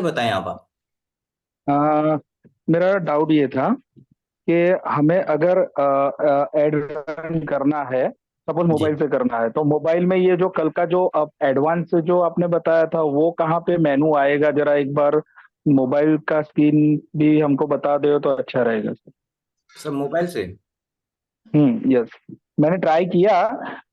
बताएं आप। आ, मेरा डाउट ये था कि हमें अगर एड रन करना है, सपोज जी मोबाइल से करना है, तो मोबाइल में ये जो कल का जो एडवांस जो आपने बताया था वो कहाँ पे मेनू आएगा? जरा एक बार मोबाइल का स्क्रीन भी हमको बता दो तो अच्छा रहेगा सर। सर, मोबाइल से। यस, मैंने ट्राई किया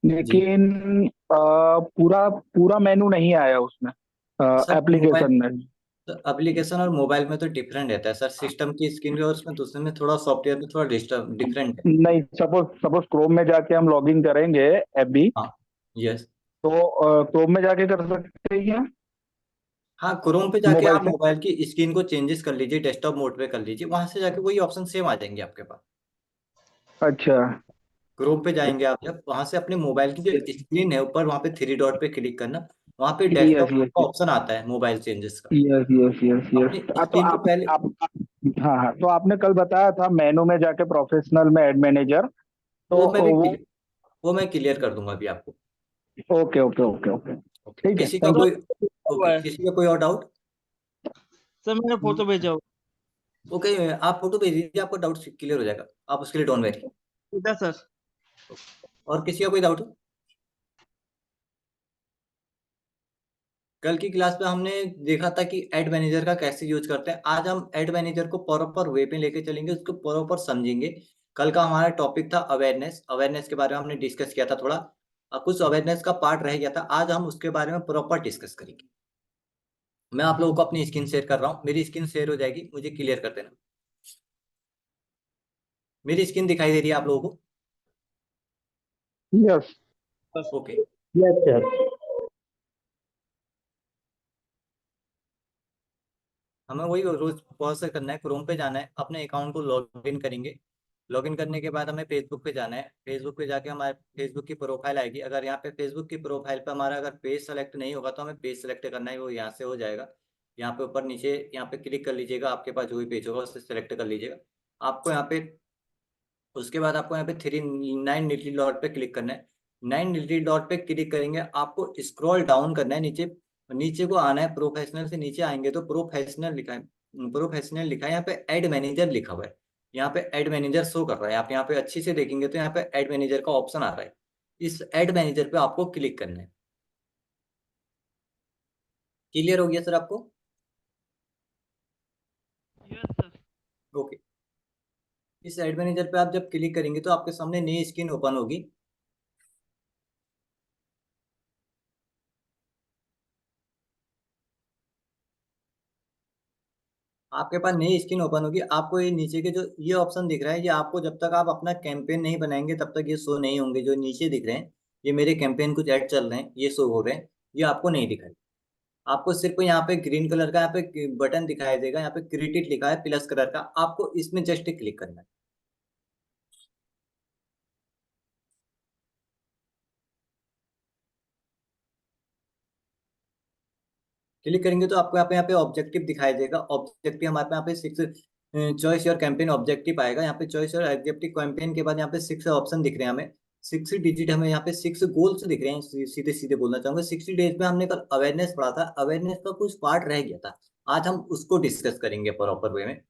जी लेकिन पूरा पूरा मेनू नहीं आया उसमें, सर, मोबाइल एप्लीकेशन में। एप्लीकेशन और मोबाइल में तो डिफरेंट रहता है सर। सिस्टम की स्क्रीन भी और उसमें दूसरे में थोड़ा सॉफ्टवेयर में थोड़ा डिस्टर्ब डिफरेंट है। नहीं, सपोज सपोज क्रोम में जाके हम लॉगिन करेंगे ऐप भी, हाँ। यस। तो क्रोम में जाके कर सकते हैं क्या हाँ, क्रोम पे जाके मोबाइल आप से? मोबाइल की स्क्रीन को चेंजेस कर लीजिए, डेस्कटॉप मोड पे कर लीजिए, वहां से जाके वही ऑप्शन सेम आ जाएंगे आपके पास। अच्छा। क्रोम पे जाएंगे आप, जब वहां से अपने मोबाइल की जो स्क्रीन है ऊपर वहां पे थ्री डॉट पे क्लिक करना। वहां पे यस डेस्कटॉप का यस ऑप्शन आता है मोबाइल चेंजेस का। Yes yes yes yes. अपनी तो स्क्रीन को पहले हाँ हाँ, तो आपने कल बताया था मेनू में जाके प्रोफेशनल में एड मैनेजर, तो वो मैं भी वो। वो मैं क्लियर कर दूंगा अभी आपको। Okay okay okay okay. Okay, ठीक है, किसी का थैंक कोई यू। ओके, हुआ है। किसी का कोई और डाउट? मैंने फोटो भेजा हुआ ओके, आप फोटो भेज दीजिए, आपको डाउट क्लियर हो जाएगा। आप उसके लिए डोंट वेरी। है सर। और किसी का कोई डाउट? कल की क्लास में हमने देखा था कि एड मैनेजर का कैसे यूज करते हैं। आज हम एड मैनेजर को प्रॉपर वे पे लेके चलेंगे, उसको प्रॉपर समझेंगे। कल का हमारा टॉपिक था अवेयरनेस। अवेयरनेस के बारे में हमने डिस्कस किया था थोड़ा। कुछ अवेयरनेस का पार्ट रह गया था, आज हम उसके बारे में प्रॉपर डिस्कस करेंगे। मैं आप लोगों को अपनी स्क्रीन शेयर कर रहा हूँ, मेरी स्क्रीन शेयर हो जाएगी, मुझे क्लियर कर देना। मेरी स्क्रीन दिखाई दे रही है आप लोगों को? Yes okay. Yes sir. हमें वही रोज बहुत से करना है, क्रोम पे जाना है, अपने अकाउंट को लॉग इन करेंगे। लॉग इन करने के बाद हमें फेसबुक पे जाना है। फेसबुक पे जाके हमारे फेसबुक की प्रोफाइल आएगी। अगर यहाँ पे फेसबुक की प्रोफाइल पे हमारा अगर पेज सेलेक्ट नहीं होगा तो हमें पेज सेलेक्ट करना है, वो यहाँ से हो जाएगा। यहाँ पे ऊपर नीचे यहाँ पे क्लिक कर लीजिएगा, आपके पास जो भी पेज होगा उसे सेलेक्ट कर लीजिएगा। आपको यहाँ पे उसके बाद आपको यहाँ पे थ्री नाइन लिटिल डॉट पे क्लिक करना है। नाइन लिटिल डॉट पे क्लिक करेंगे, आपको स्क्रॉल डाउन करना है नीचे। नीचे को आना है, प्रोफेशनल से नीचे आएंगे तो प्रोफेशनल लिखा है। प्रोफेशनल लिखा है, यहाँ पे एड मैनेजर लिखा हुआ है। यहाँ पे एड मैनेजर शो कर रहा है, आप यहाँ पे अच्छे से देखेंगे तो यहाँ पे एड मैनेजर का ऑप्शन आ रहा है। इस एड मैनेजर पे आपको क्लिक करना है। क्लियर हो गया सर आपको? Yes sir. ओके। इस एड मैनेजर पे आप जब क्लिक करेंगे तो आपके सामने नई स्क्रीन ओपन होगी। आपके पास नई स्क्रीन ओपन होगी, आपको ये नीचे के जो ये ऑप्शन दिख रहा है, ये आपको जब तक आप अपना कैंपेन नहीं बनाएंगे तब तक ये शो नहीं होंगे। जो नीचे दिख रहे हैं, ये मेरे कैंपेन कुछ ऐड चल रहे हैं, ये शो हो रहे हैं। ये आपको नहीं दिखाई। आपको सिर्फ यहाँ पे ग्रीन कलर का यहाँ पे बटन दिखाई देगा, यहाँ पे क्रिएटिव लिखा है प्लस कलर का, आपको इसमें जस्ट क्लिक करना है। क्लिक करेंगे तो आपको यहाँ पे ऑब्जेक्टिव दिखाई देगा। ऑब्जेक्टिव हमारे पे यहाँ पे six choice your campaign objective आएगा। यहाँ पे चॉइस योर ऑब्जेक्टिव कैंपेन के बाद यहाँ पे सिक्स ऑप्शन दिख रहे हैं हमें। सिक्स डिजिट हमें यहाँ पे सिक्स गोल्स दिख रहे हैं। सीधे सीधे बोलना चाहूंगा, 60 डेज में हमने कल अवेयरनेस पढ़ा था, अवेयरनेस का कुछ पार्ट रह गया था। आज हम उसको डिस्कस करेंगे प्रॉपर वे में।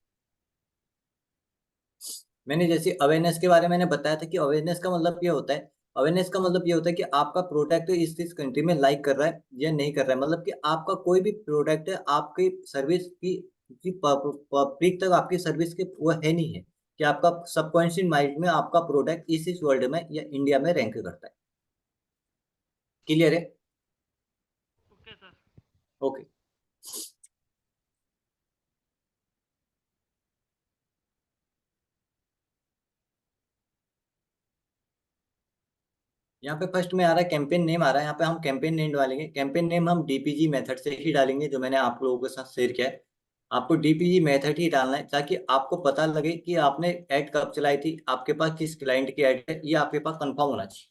मैंने जैसे अवेयरनेस के बारे में मैंने बताया था कि अवेयरनेस का मतलब ये होता है। अवेयरनेस का मतलब ये होता है कि आपका प्रोडक्ट इस कंट्री में लाइक कर रहा है या नहीं कर रहा है। मतलब कि आपका कोई भी प्रोडक्ट है, आपकी सर्विस की पब्लिक तक आपकी सर्विस के वो है नहीं है कि आपका सबकॉन्शियस माइंड में आपका प्रोडक्ट इस वर्ल्ड में या इंडिया में रैंक करता है। क्लियर है? Okay sir. ओके। यहाँ पे फर्स्ट में आ रहा है कैंपेन नेम आ रहा है। यहाँ पे हम कैंपेन नेम डालेंगे। कैंपेन नेम हम डीपीजी मेथड से ही डालेंगे, जो मैंने आप लोगों के साथ शेयर किया है। आपको डीपीजी मेथड ही डालना है ताकि आपको पता लगे कि आपने ऐड कब चलाई थी, आपके पास किस क्लाइंट की ऐड है, ये आपके पास कंफर्म होना चाहिए।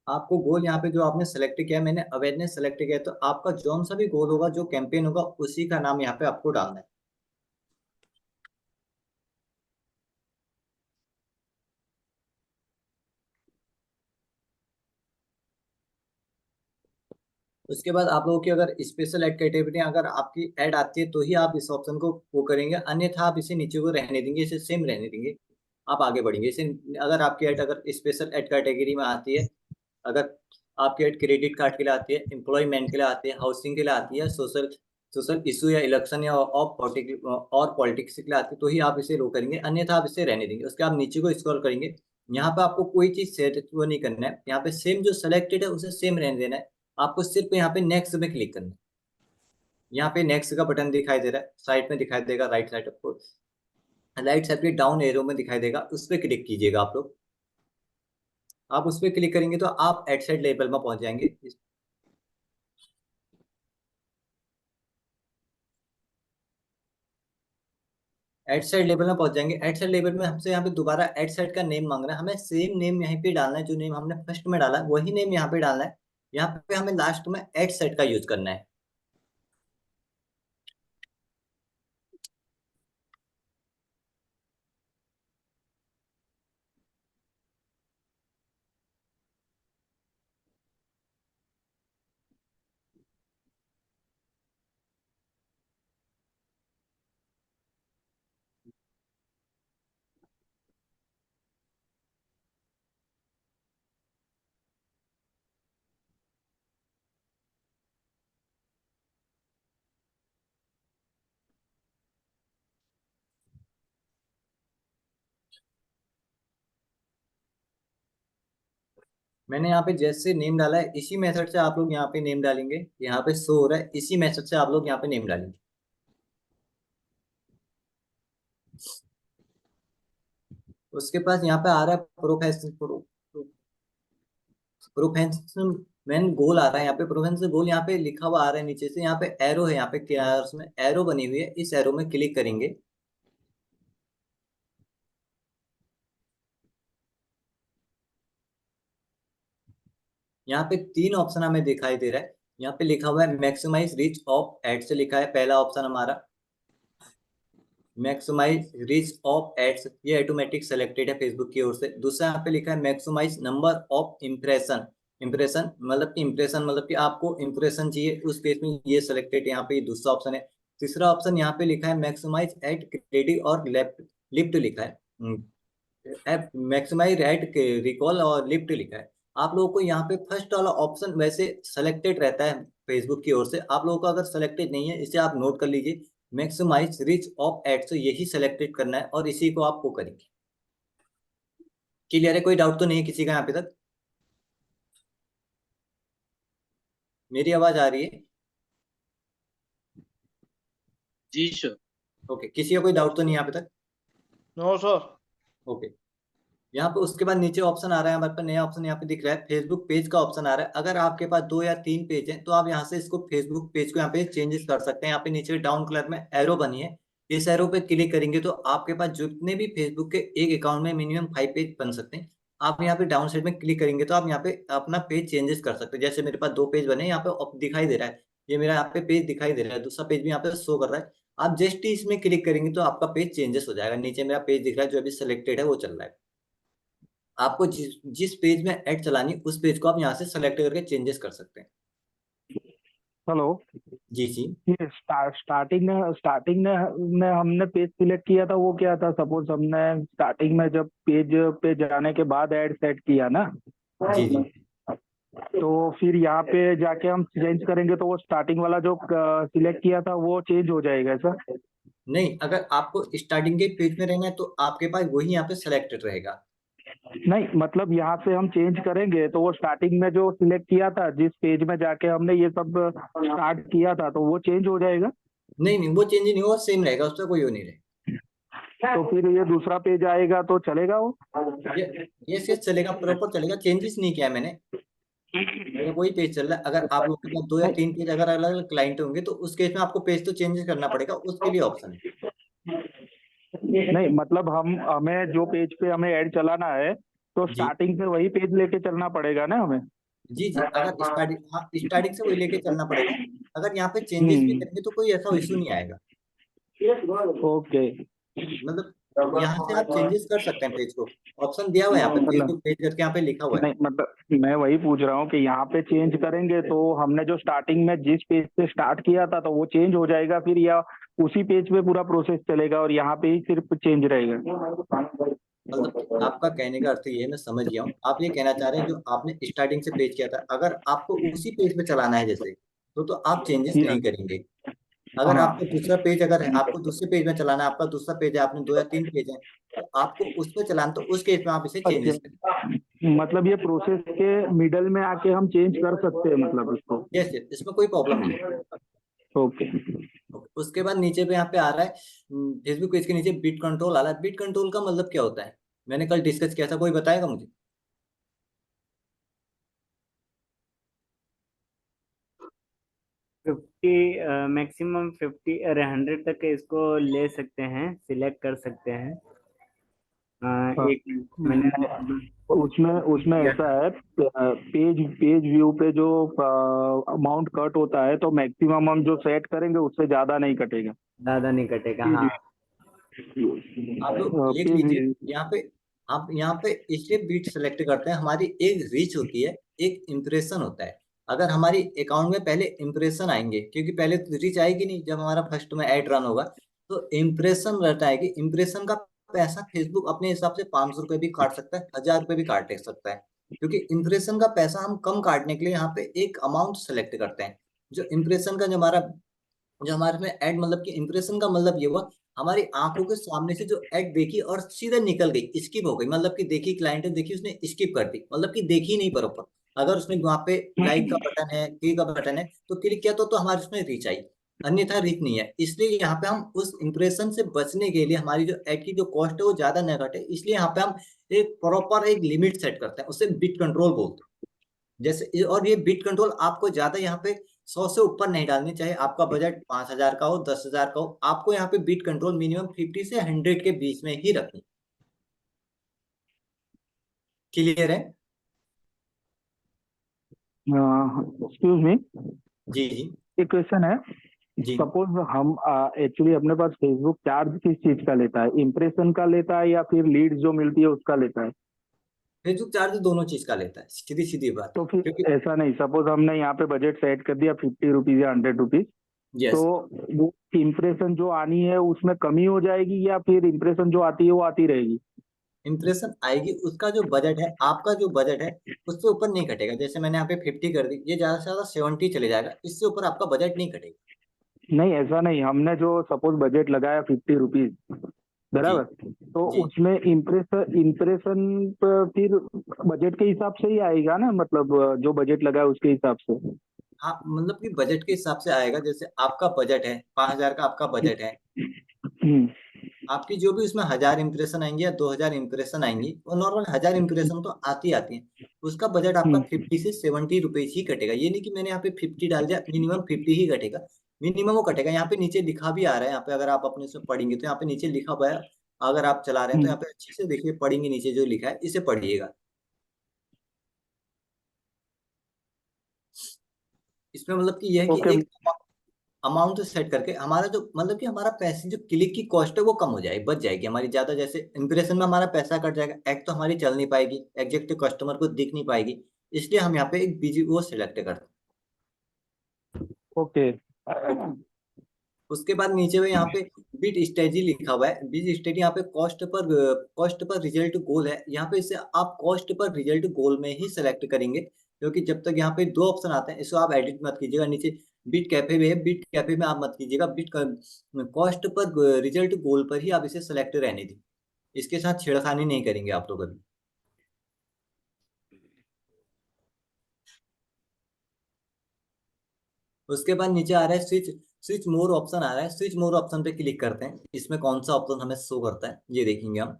आपको गोल यहाँ पे जो आपने सेलेक्ट किया, मैंने अवेयरनेस सेलेक्ट किया, तो आपका जो सा भी गोल होगा, जो कैंपेन होगा, उसी का नाम यहाँ पे आपको डालना है। उसके बाद आप लोगों की अगर स्पेशल ऐड कैटेगरी अगर आपकी ऐड आती है तो ही आप इस ऑप्शन को वो करेंगे, अन्यथा आप इसे नीचे को रहने देंगे, इसे सेम रहने देंगे, आप आगे बढ़ेंगे इसे। अगर आपकी ऐड अगर स्पेशल ऐड कैटेगरी में आती है, अगर आपकी ऐड क्रेडिट कार्ड के लिए आती है, एम्प्लॉयमेंट के लिए आती है, हाउसिंग के लिए आती है, सोशल सोशल इशू या इलेक्शन या और पॉलिटिक्स के लिए आती है, तो ही आप इसे रो करेंगे, अन्यथा आप इसे रहने देंगे। उसके आप नीचे को स्क्रॉल करेंगे, यहाँ पे आपको कोई चीज सेट वो नहीं करना है, यहाँ पे सेम जो सेलेक्टेड है उसे सेम रहने देना है। आपको सिर्फ यहाँ पे नेक्स्ट में क्लिक करना है। यहाँ पे नेक्स्ट का बटन दिखाई दे रहा है, साइड में दिखाई देगा, राइट साइड आपको राइट साइड पे डाउन एरो में दिखाई देगा, उस पर क्लिक कीजिएगा आप लोग। आप उस पर क्लिक करेंगे तो आप एड साइड लेवल में पहुंच जाएंगे। एड साइड लेवल में पहुंच जाएंगे। एड साइड लेवल में हमसे यहाँ पे दोबारा एड साइड का नेम मांग रहा है, हमें सेम नेम यहीं पे डालना है, जो नेम हमने फर्स्ट में डाला है वही नेम यहाँ पे डालना है। यहाँ पे हमें लास्ट में एड साइड का यूज करना है। मैंने यहाँ पे जैसे नेम डाला है, इसी मेथड से आप लोग यहाँ पे नेम डालेंगे, यहाँ पे शो हो रहा है, इसी मेथड से आप लोग यहाँ पे नेम डालेंगे। उसके पास यहाँ पे आ रहा है प्रोफेशनल प्रोफेशनल मैन गोल आ रहा है, यहाँ पे प्रोफेशनल गोल यहाँ पे लिखा हुआ आ रहा है, नीचे से यहाँ पे एरो है, यहाँ पे क्या है, उसमें एरो बनी हुई है, इस एरो में क्लिक करेंगे। यहाँ पे तीन ऑप्शन हमें दिखाई दे रहा है, यहाँ पे लिखा हुआ है मैक्सिमाइज रीच ऑफ एड से लिखा है पहला ऑप्शन हमारा, मैक्सिमाइज रीच ऑफ एड्स, ये ऑटोमेटिक सेलेक्टेड है फेसबुक की ओर से। दूसरा यहाँ पे लिखा है maximise number of impression, impression मतलब कि इम्प्रेशन मतलब कि आपको इम्प्रेशन चाहिए उस पेज में, ये सिलेक्टेड है यहाँ पे, ये दूसरा ऑप्शन है। तीसरा ऑप्शन यहाँ पे लिखा है मैक्सिमाइज एड क्रेडिट और लेफ्ट लिफ्ट लिखा है, मैक्सिमाइज एड रिकॉल और लिफ्ट लिखा है। आप लोगों को यहाँ पे फर्स्ट वाला ऑप्शन वैसे सेलेक्टेड रहता है फेसबुक की ओर से, आप लोगों का अगर सेलेक्टेड नहीं है इसे आप नोट कर लीजिए, मैक्सिमाइज रीच ऑफ एड्स यही सेलेक्टेड करना है और इसी को आपको करेंगे। क्लियर है? कोई डाउट तो नहीं है किसी का यहाँ पे तक? मेरी आवाज आ रही है? जी सर। ओके, किसी का कोई डाउट तो नहीं है यहाँ पे तक? No sir. ओके। यहाँ पे उसके बाद नीचे ऑप्शन आ रहा है हमारे पास, नया ऑप्शन यहाँ पे दिख रहा है, फेसबुक पेज का ऑप्शन आ रहा है। अगर आपके पास 2 या 3 पेज हैं तो आप यहाँ से इसको फेसबुक पेज को यहाँ पे चेंजेस कर सकते हैं। यहाँ पे नीचे डाउन कलर में एरो बनी है, इस एरो पे क्लिक करेंगे तो आपके पास जितने भी फेसबुक के एक अकाउंट में मिनिमम 5 पेज बन सकते हैं, आप यहाँ पे डाउन साइड में क्लिक करेंगे तो आप यहाँ पे अपना पेज चेंजेस कर सकते हैं। जैसे मेरे पास 2 पेज बने, यहाँ पे दिखाई दे रहा है, ये मेरा यहाँ पे पेज दिखाई दे रहा है, दूसरा पेज भी यहाँ पे शो कर रहा है। आप जस्ट ही इसमें क्लिक करेंगे तो आपका पेज चेंजेस हो जाएगा। नीचे मेरा पेज दिख रहा है जो अभी सिलेक्टेड है वो चल रहा है। आपको जिस जिस पेज में ऐड चलानी है उस पेज को आप यहाँ से सेलेक्ट करके चेंजेस कर सकते हैं। हेलो। जी जी। ये स्टार्टिंग में हमने पेज सिलेक्ट किया था, वो क्या था? सपोज हमने स्टार्टिंग में जब पेज पे जाने के बाद ऐड सेट किया ना, जी जी। तो फिर यहाँ पे जाके हम चेंज करेंगे तो वो स्टार्टिंग वाला जो सिलेक्ट किया था वो चेंज हो जाएगा सर? नहीं, अगर आपको स्टार्टिंग के पेज में रहना है तो आपके पास वही यहाँ पे सेलेक्टेड रहेगा। नहीं, मतलब यहाँ से हम चेंज करेंगे तो वो स्टार्टिंग में जो सिलेक्ट किया था, जिस पेज में जाके हमने ये सब स्टार्ट किया था, तो वो चेंज हो जाएगा? नहीं नहीं, वो चेंज नहीं होगा, सेम रहेगा, उसका कोई वो नहीं रहेगा। तो फिर ये दूसरा पेज आएगा तो चलेगा वो? ये चलेगा, प्रॉपर चलेगा, चेंजेस नहीं किया है मैंने, मेरा वही पेज चल रहा है। अगर आप लोग के पास 2 या 3 पेज अगर अलग अलग क्लाइंट होंगे तो उस केस में आपको पेज तो चेंजेस करना पड़ेगा, उसके लिए ऑप्शन है। नहीं, मतलब हमें जो पेज पे हमें ऐड चलाना है तो जी स्टार्टिंग से वही पेज लेके चलना पड़ेगा ना हमें? जी जी, अगर स्टार्टिंग, हाँ स्टार्टिंग से वही लेके चलना पड़ेगा। अगर यहाँ पे चेंजेस भी हम्म। करेंगे तो कोई ऐसा इशू नहीं आएगा। ओके। मतलब यहाँ से आप चेंजेस कर सकते हैं पेज को, ऑप्शन दिया हुआ है यहाँ पे मतलब फेसबुक पेज करके यहाँ पे लिखा हुआ है। नहीं, मतलब मैं वही पूछ रहा हूँ कि यहाँ पे चेंज करेंगे तो हमने जो स्टार्टिंग में जिस पेज से स्टार्ट किया था तो वो चेंज हो जाएगा फिर, या उसी पेज पे पूरा प्रोसेस चलेगा और यहाँ पे ही सिर्फ चेंज रहेगा? मतलब आपका कहने का अर्थ ये है, मैं समझ गया हूँ, आप ये कहना चाह रहे हैं जो आपने स्टार्टिंग से पेज किया था अगर आपको उसी पेज पे चलाना है जैसे, तो आप चेंजेस नहीं यस। करेंगे। अगर हाँ। आपको दूसरा पेज, अगर है आपको दूसरे पेज में चलाना है, आपका दूसरा पेज है, आपने 2 या 3 पेज है, तो आपको उस पे चलाना, तो उस केस में आप इसे अच्छा, चेंजेस करें। मतलब ये प्रोसेस के मिडल में आके हम चेंज कर सकते हैं मतलब इसको? यस यस, इसमें कोई प्रॉब्लम नहीं है। ओके। ओके, उसके बाद नीचे पे यहाँ पे आ रहा है फेसबुक पेज के नीचे बिट कंट्रोल आ रहा है। बिट कंट्रोल का मतलब क्या होता है, मैंने कल डिस्कस किया था, कोई बताएगा मुझे? 50, मैक्सिमम 50 अरे 100 तक इसको ले सकते हैं, सिलेक्ट कर सकते हैं। हाँ, एक मैंने उसमें उसमें किया ऐसा था। है, पेज पेज व्यू पे जो अमाउंट कट होता है तो मैक्सिमम हम जो सेट करेंगे उससे ज्यादा नहीं कटेगा। ज्यादा नहीं कटेगा, हाँ। पेज आप लोग लिख पेज लीजिए व्यू। यहाँ पे। आप यहाँ पे इसलिए बीट सेलेक्ट करते हैं, हमारी एक रीच होती है, एक इम्प्रेशन होता है। अगर हमारी अकाउंट में पहले इम्प्रेशन आएंगे, क्योंकि पहले तो रीच आएगी नहीं, जब हमारा फर्स्ट में ऐड रन होगा, तो इम्प्रेशन रहता है कि इम्प्रेशन का पैसा फेसबुक अपने हिसाब से 500 रुपये भी काट सकता है, 1000 रुपये भी काट सकता है। क्योंकि इम्प्रेशन का पैसा हम कम काटने के लिए यहाँ पे एक अमाउंट सेलेक्ट करते हैं। जो इम्प्रेशन का जो हमारे में ऐड, मतलब कि इंप्रेशन का मतलब ये हुआ, हमारी आंखों के सामने से जो ऐड देखी और सीधे निकल गई, स्किप हो गई, मतलब कि देखी, क्लाइंट ने देखी, उसने स्किप कर दी, मतलब कि देखी नहीं प्रॉपर। अगर उसने वहां पे लाइक का बटन है, क्लिक का बटन है, तो क्लिक किया तो हमारे उसमें रीच आई, अन्यथा रीच नहीं है। इसलिए यहाँ पे हम उस इंप्रेशन से बचने के लिए हमारी जो ऐड की जो कॉस्ट है वो ज्यादा न घटे, इसलिए यहाँ पे हम एक प्रॉपर एक लिमिट सेट करते हैं, उसे बिट कंट्रोल बोलते हैं। जैसे, और ये बिट कंट्रोल आपको ज्यादा यहाँ पे 100 से ऊपर नहीं डालनी चाहिए। आपका बजट 5,000 का हो, 10,000 का हो, आपको यहाँ पे बिट कंट्रोल मिनिमम 50 से 100 के बीच में ही रखनी। क्लियर है? एक्सक्यूज मी, जी जी एक क्वेश्चन है। जी। सपोज हम एक्चुअली अपने पास फेसबुक चार्ज किस चीज का लेता है, इम्प्रेशन का लेता है या फिर लीड जो मिलती है उसका लेता है? फेसबुक चार्ज दोनों चीज का लेता है, सीधी सीधी बात है, तो फिर क्योंकि ऐसा नहीं, सपोज हमने यहाँ पे बजट सेट कर दिया 50 रुपीज या 100 रुपीज, तो यस, वो इम्प्रेशन जो आनी है उसमें कमी हो जाएगी या फिर इम्प्रेशन जो आती है वो आती रहेगी? इंप्रेशन आएगी, उसका जो बजट है, आपका जो बजट है, उससे ऊपर नहीं घटेगा। जैसे मैंने यहाँ पे 50 कर दी, ये ज्यादा से ज्यादा 70 चले जाएगा, इससे ऊपर आपका बजट नहीं घटेगा। नहीं, ऐसा नहीं, हमने जो सपोज बजट लगाया 50 रुपीज, जी बराबर, तो जी। उसमें इम्प्रेशन इम्प्रेशन फिर बजट के हिसाब से ही आएगा ना, मतलब जो बजट लगा है उसके हिसाब से? हाँ, मतलब कि बजट के हिसाब से आएगा। जैसे आपका बजट है 5,000 का, आपका बजट है, हम्म। आपकी जो भी उसमें 1,000 इंप्रेशन आएंगी या 2,000 इंप्रेशन आएंगी, वो नॉर्मल 1,000 इंप्रेशन तो आती आती है, उसका बजट आपका हम्म। 50 से 70 रुपीज ही कटेगा। ये नहीं कि मैंने यहाँ पे 50 डाल दिया, मिनिमम 50 ही कटेगा, मिनिमम वो कटेगा। यहाँ पे नीचे लिखा भी आ रहा है, यहाँ पे अगर आप अपने से पढ़ेंगे तो यहाँ पे नीचे लिखा हुआ है। अगर आप चला रहे हैं तो हम्म। यहाँ पे अच्छे से देखिए, पढ़ेंगे नीचे जो लिखा है, इसे पढ़िएगा। इसमें मतलब कि यह है कि ओके। एक अमाउंट सेट करके हमारा जो, मतलब कि हमारा पैसे, जो क्लिक की कॉस्ट है वो कम हो जाएगी, बच जाएगी हमारी ज्यादा। जैसे इंप्रेशन में हमारा पैसा कट जाएगा, एड तो हमारी चल नहीं पाएगी, एग्जैक्ट कस्टमर को दिख नहीं पाएगी, इसलिए हम यहाँ पे एक बिजी वो सिलेक्ट करते हैं। ओके। उसके बाद नीचे में यहाँ पे बिट स्ट्रेटजी लिखा हुआ है। बिट स्ट्रेटजी यहाँ पे कॉस्ट पर रिजल्ट गोल है, यहाँ पे इसे आप कॉस्ट पर रिजल्ट गोल में ही सेलेक्ट करेंगे, क्योंकि जब तक यहाँ पे 2 ऑप्शन आते हैं, इसको आप एडिट मत कीजिएगा। नीचे बिट कैफे में है, बिट कैफे में आप मत कीजिएगा, बिट कॉस्ट पर रिजल्ट गोल पर ही आप इसे सेलेक्ट रहने दीजिए, इसके साथ छेड़खानी नहीं करेंगे आप लोग अभी। उसके बाद नीचे आ रहा है स्विच, स्विच मोर ऑप्शन आ रहा है, स्विच मोर ऑप्शन पे क्लिक करते हैं। इसमें कौन सा ऑप्शन हमें शो करता है ये देखेंगे हम।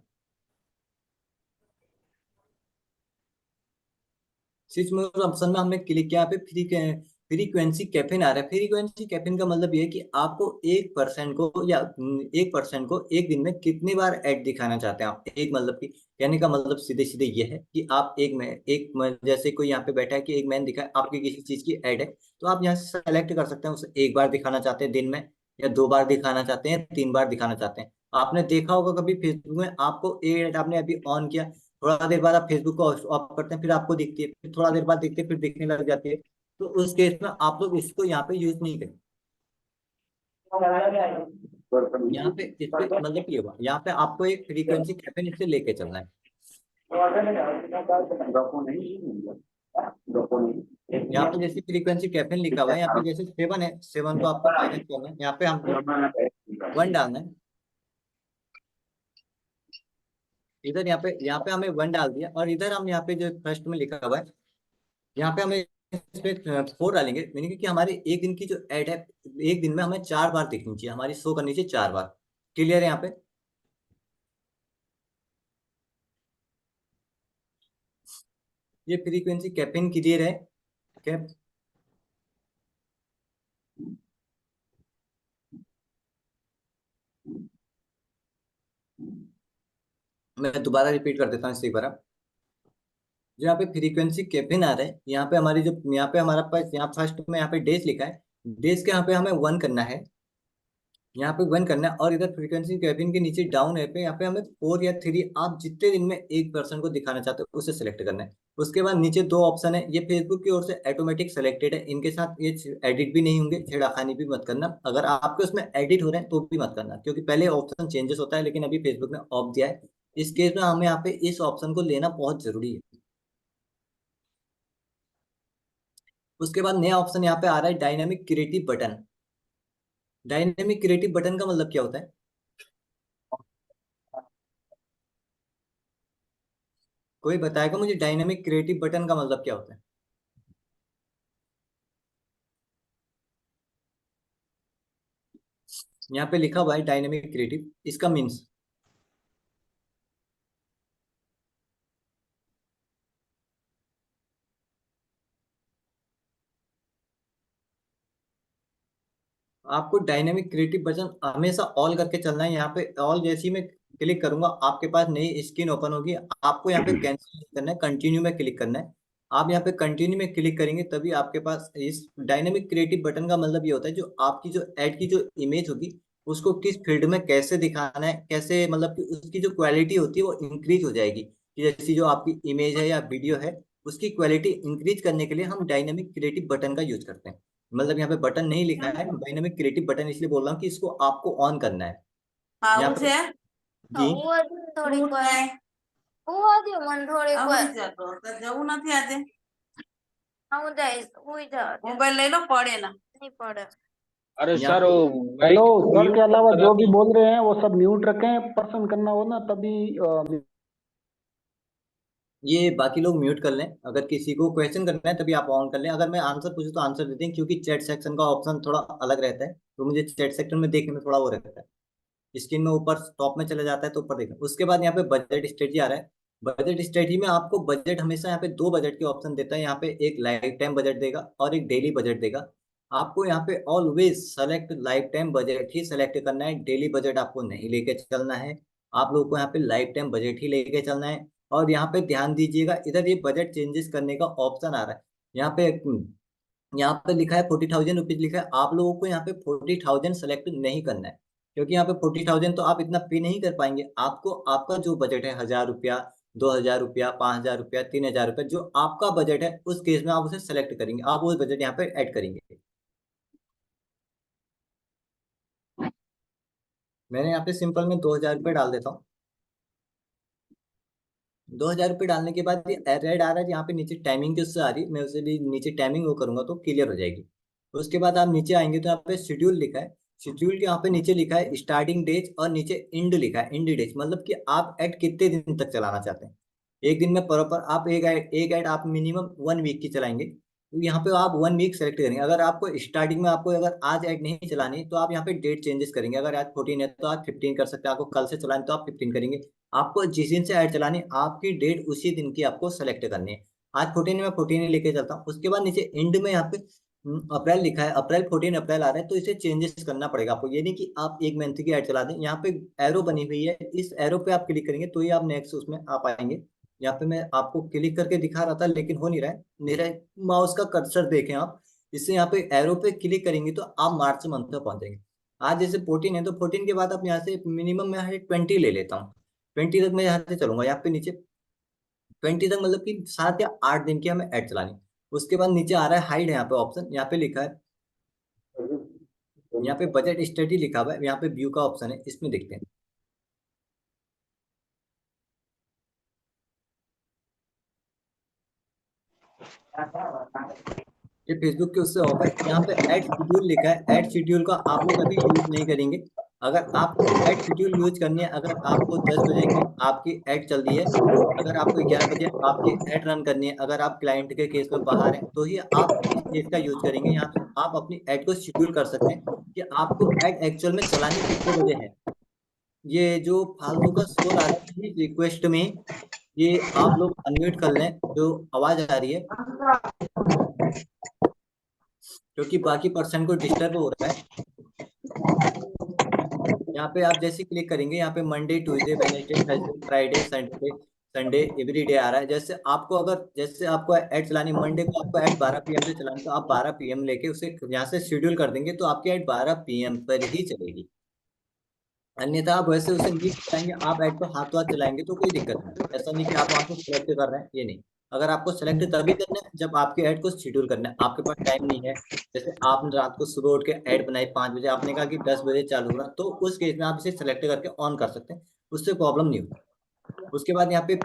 स्विच मोड ऑप्शन में हमने क्लिक किया, यहाँ पे फ्री फ्रीक्वेंसी कैफीन आ रहा है। फ्रीक्वेंसी कैफीन का मतलब ये है कि आपको 1% को या 1% को एक दिन में कितनी बार ऐड दिखाना चाहते हैं आप। एक मतलब कि कहने का मतलब सीधे सीधे ये है कि आप जैसे कोई यहाँ पे बैठा है कि एक मैन दिखा है, आपकी किसी चीज की ऐड है, तो आप यहाँ से सेलेक्ट कर सकते हैं उसे एक बार दिखाना चाहते हैं दिन में, या 2 बार दिखाना चाहते हैं, 3 बार दिखाना चाहते हैं। आपने देखा होगा कभी फेसबुक में आपको एड आपने अभी ऑन किया, थोड़ा देर बाद आप फेसबुक को ऑफ करते हैं, फिर आपको दिखती है, फिर थोड़ा देर बाद दिखती है, फिर दिखने लग जाती है। तो उस केस में आप लोग इसको यहाँ पे यूज नहीं करें। यहाँ पे इस पे मतलब ये हुआ, यहाँ पे आपको एक फ्रीक्वेंसी कैफीन इससे लेके चलना है। यहाँ पे जैसे फ्रीक्वेंसी कैफीन लिखा हुआ है, यहाँ पे जैसे 7 है, 7 को आपको माइनस करना है, यहाँ पे हमको 1 डालना है। इधर यहाँ पे हमें 1 डाल दिया, और इधर हम यहाँ पे जो फर्स्ट में लिखा हुआ है, यहाँ पे हमें इस पे 4 डालेंगे, मीनिंग कि हमारी एक दिन की जो एड है, एक दिन में हमें 4 बार दिखनी चाहिए, हमारी शो करनी चाहिए 4 बार। क्लियर है यहाँ पे? ये फ्रीक्वेंसी कैफीन क्लियर है? कैप मैं दोबारा रिपीट कर देता हूँ इसी बार। जो यहाँ पे फ्रीक्वेंसी कैफीन आ रहा है, यहाँ पे हमारी जो यहाँ पे हमारा पास यहाँ फर्स्ट में यहाँ पे डेज लिखा है, डेज के यहाँ पे हमें 1 करना है, यहाँ पे 1 करना है। और इधर फ्रीक्वेंसी कैफीन के नीचे डाउन है पे यहाँ पे हमें 4 या 3, आप जितने दिन में 1% को दिखाना चाहते हो उसे सिलेक्ट करना है। उसके बाद नीचे 2 ऑप्शन है, ये फेसबुक की ओर से ऑटोमेटिक सेलेक्टेड है, इनके साथ ये एडिट भी नहीं होंगे, छेड़खानी भी मत करना। अगर आपके उसमें एडिट हो रहे हैं तो भी मत करना, क्योंकि पहले ऑप्शन चेंजेस होता है, लेकिन अभी फेसबुक ने ऑफ दिया है। इस केस में हमें यहाँ पे इस ऑप्शन को लेना बहुत जरूरी है। उसके बाद नया ऑप्शन यहाँ पे आ रहा है dynamic creative button. Dynamic creative button का मतलब क्या होता है? कोई बताएगा मुझे डायनेमिक क्रिएटिव बटन का मतलब क्या होता है? यहाँ पे लिखा हुआ है डायनेमिक क्रिएटिव, इसका मीन्स आपको डायनेमिक क्रिएटिव बटन हमेशा ऑल करके चलना है। यहाँ पे ऑल जैसे ही मैं क्लिक करूंगा आपके पास नई स्क्रीन ओपन होगी, आपको यहाँ पे कैंसिल करना है, कंटिन्यू में क्लिक करना है। आप यहाँ पे कंटिन्यू में क्लिक करेंगे तभी आपके पास इस डायनेमिक क्रिएटिव बटन का मतलब ये होता है, जो आपकी जो एड की जो इमेज होगी उसको किस फील्ड में कैसे दिखाना है, कैसे मतलब कि उसकी जो क्वालिटी होती है वो इंक्रीज हो जाएगी। कि जैसी जो आपकी इमेज है या वीडियो है, उसकी क्वालिटी इंक्रीज करने के लिए हम डायनेमिक क्रिएटिव बटन का यूज करते हैं। मतलब यहाँ पे बटन नहीं लिखा है डायनेमिक क्रिएटिव बटन, इसलिए बोल रहा हूँ कि इसको आपको ऑन करना है यहाँ पे। जी થોડીક વાર ઉવા દો મને થોડીક વાર જવું નથી આજે હું જઈશ ઉઈ જાવ મોબાઈલ લઈ લો પડે ના નહીં પડે अरे यहाँ सर पे हेलो माइक सर म्यूट के अलावा जो भी कराती बोल रहे हैं वो सब म्यूट रखें, पर्सन करना हो ना तभी ये बाकी लोग म्यूट कर लें, अगर किसी को क्वेश्चन करना है तभी आप ऑन कर लें, अगर मैं आंसर पूछूं तो आंसर देते हैं, क्योंकि चैट सेक्शन का ऑप्शन थोड़ा अलग रहता है, तो मुझे चैट सेक्शन में देखने में थोड़ा वो रहता है। स्क्रीन में ऊपर टॉप में चला जाता है तो ऊपर देखना। उसके बाद यहाँ पे बजट स्ट्रेटजी आ रहा है। बजट स्ट्रेटजी में आपको बजट हमेशा यहाँ पे 2 बजट के ऑप्शन देता है, यहाँ पे एक लाइफ टाइम बजट देगा और एक डेली बजट देगा। आपको यहाँ पे always select lifetime budget ही सेलेक्ट करना है, डेली बजट आपको नहीं लेके चलना है। आप लोगों को यहाँ पे लाइफ टाइम बजट ही लेके चलना है। और यहाँ पे ध्यान दीजिएगा, इधर ये बजट चेंजेस करने का ऑप्शन आ रहा है। यहाँ पे लिखा है 40,000 रुपीज लिखा है, आप लोगों को यहाँ पे 40,000 सेलेक्ट नहीं करना है, क्योंकि यहाँ पे 40,000 तो आप इतना पे नहीं कर पाएंगे। आपको आपका जो बजट है 1,000 रुपया, 2,000 रुपया, 5,000 रुपया, 3,000 रुपया, जो आपका बजट है उस केस में आप उसे सेलेक्ट करेंगे, आप वो बजट यहाँ पे ऐड करेंगे। मैंने यहाँ पे सिंपल में 2,000 रुपये डाल देता हूँ। 2,000 रुपये डालने के बाद ये रेड आ रहा है, यहाँ पे नीचे टाइमिंग की उससे आ रही है, मैं उसे भी नीचे टाइमिंग वो करूंगा तो क्लियर हो जाएगी। उसके बाद आप नीचे आएंगे तो यहाँ पे शेड्यूल लिखा है। शेड्यूल के यहाँ पे नीचे लिखा है स्टार्टिंग डेज और नीचे इंड लिखा है, इंड डेज, मतलब कि आप ऐड कितने दिन तक चलाना चाहते हैं। एक दिन में प्रॉपर आप एक ऐड आप मिनिमम 1 वीक की चलाएंगे, तो यहाँ पे आप 1 वीक सेलेक्ट करेंगे। अगर आपको स्टार्टिंग में आपको अगर आज ऐड नहीं चलानी तो आप यहाँ पे डेट चेंजेस करेंगे, अगर आज 14 है तो आज 15 कर सकते हैं, आपको कल से चलानी तो आप 15 करेंगे। आपको जिस दिन से ऐड चलानी है, आपकी डेट उसी दिन की आपको सेलेक्ट करनी है। आज 14 में 14 ही लेके चलता हूँ। उसके बाद नीचे एंड में यहाँ पे अप्रैल लिखा है, अप्रैल 14 अप्रैल आ रहा है, तो इसे चेंजेस करना पड़ेगा आपको। ये नहीं कि आप एक मंथ की ऐड चला दें। यहाँ पे एरो बनी हुई है, इस एरो पे आप क्लिक करेंगे तो ही आप नेक्स्ट उसमें आ पाएंगे। यहाँ पे मैं आपको क्लिक करके दिखा रहा था लेकिन हो नहीं रहा है मेरा। माउस का कर्सर देखें आप, इससे यहाँ पे एरो पे क्लिक करेंगे तो आप मार्च मंथ तक पहुंचेंगे। आज जैसे 14 है तो 14 के बाद आप यहाँ से मिनिमम मैं 20 ले लेता हूँ। 20 तक मैं यहाँ से चलूंगा, यहाँ पे नीचे 20 तक मतलब कि 7 या 8 दिन की हमें ऐड चलानी। उसके बाद नीचे आ रहा है हाइड, यहाँ पे ऑप्शन, यहाँ पे लिखा है, यहाँ पे बजट स्टडी लिखा हुआ है, यहाँ पे व्यू का ऑप्शन है, इसमें देखते हैं। ये फेसबुक के उससे ऑफ है। यहाँ पे ऐड शेड्यूल लिखा है, ऐड शेड्यूल का आप लोग अभी यूज नहीं करेंगे। अगर आपको ऐड शेड्यूल यूज करनी है, अगर आपको 10 बजे की आपकी ऐड चल रही है, अगर आपको 11 बजे आपकी ऐड रन करनी है, अगर आप क्लाइंट के केस में बाहर हैं, तो ही आप इस चीज का यूज करेंगे। यहाँ पे आप अपनी ऐड को शेड्यूल कर सकते हैं कि आपको ऐड एक्चुअल में चलानी कितने बजे है। ये जो फालतू का शोर आ रहा है प्लीज रिक्वेस्ट में, ये आप लोग अनम्यूट कर लें जो आवाज आ रही है, क्योंकि बाकी पर्सन को डिस्टर्ब हो रहा है। यहाँ पे आप जैसे क्लिक करेंगे, यहाँ पे Monday Tuesday Wednesday Thursday Friday Sunday, Sunday every day आ रहा है। जैसे आपको अगर जैसे आपको ऐड चलानी, मंडे को आपको ऐड 12 PM से चलानी, तो आप 12 PM लेके उसे यहाँ से शेड्यूल कर देंगे तो आपकी ऐड 12 PM पर ही चलेगी। अन्यथा आप वैसे उसे नहीं चलाएंगे, आप ऐड को हाथों हाथ चलाएंगे तो कोई दिक्कत नहीं। ऐसा नहीं कि आप वहां से सिलेक्ट कर रहे हैं, ये नहीं। अगर आपको सेलेक्ट तभी करना है जब आपके ऐड को शेड्यूल करना है, आपके पास टाइम नहीं है। जैसे आपने रात को सुबह उठ के ऐड बनाई 5 बजे, आपने कहा कि 10 बजे चालू होगा, तो उस केस में आप इसे सेलेक्ट करके ऑन कर सकते हैं, उससे प्रॉब्लम नहीं होती। उसके बाद यहाँ पे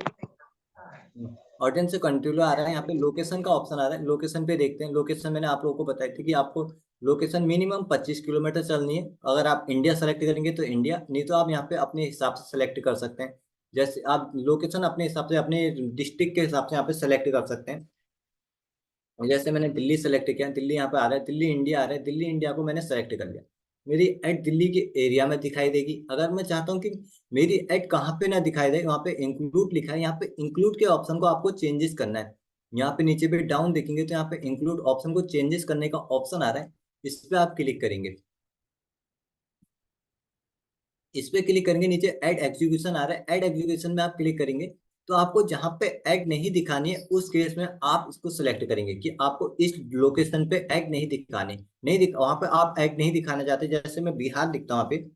ऑडियंस से कंट्रोल आ रहा है, यहाँ पे लोकेशन का ऑप्शन आ रहा है, लोकेशन पे देखते हैं। लोकेशन मैंने आप लोगों को बताई थी कि आपको लोकेशन मिनिमम 25 किलोमीटर चलनी है। अगर आप इंडिया सेलेक्ट करेंगे तो इंडिया, नहीं तो आप यहाँ पे अपने हिसाब से सेलेक्ट कर सकते हैं। जैसे आप लोकेशन अपने हिसाब से अपने डिस्ट्रिक्ट के हिसाब से यहाँ पे सेलेक्ट कर सकते हैं। जैसे मैंने दिल्ली सेलेक्ट किया, दिल्ली यहाँ पे आ रहा है, दिल्ली इंडिया आ रहा है, दिल्ली इंडिया को मैंने सेलेक्ट कर लिया। मेरी एड दिल्ली के एरिया में दिखाई देगी। अगर मैं चाहता हूँ कि मेरी एड कहाँ पे ना दिखाई दे, वहाँ पे इंक्लूड लिखा है, यहाँ पे इंक्लूड के ऑप्शन को आपको चेंजेस करना है। यहाँ पे नीचे पे डाउन देखेंगे तो यहाँ पे इंक्लूड ऑप्शन को चेंजेस करने का ऑप्शन आ रहा है, इस पे आप क्लिक करेंगे। इस पे क्लिक करेंगे, नीचे ऐड एग्जीक्यूशन आ रहा है, ऐड एग्जीक्यूशन में आप क्लिक करेंगे तो आपको जहां पे ऐड नहीं दिखानी है उस केस में आप इसको सिलेक्ट करेंगे कि आपको इस लोकेशन पे ऐड नहीं दिखानी, नहीं दिख वहां पे आप ऐड नहीं दिखाना चाहते। जैसे मैं बिहार लिखता हूँ वहां पे,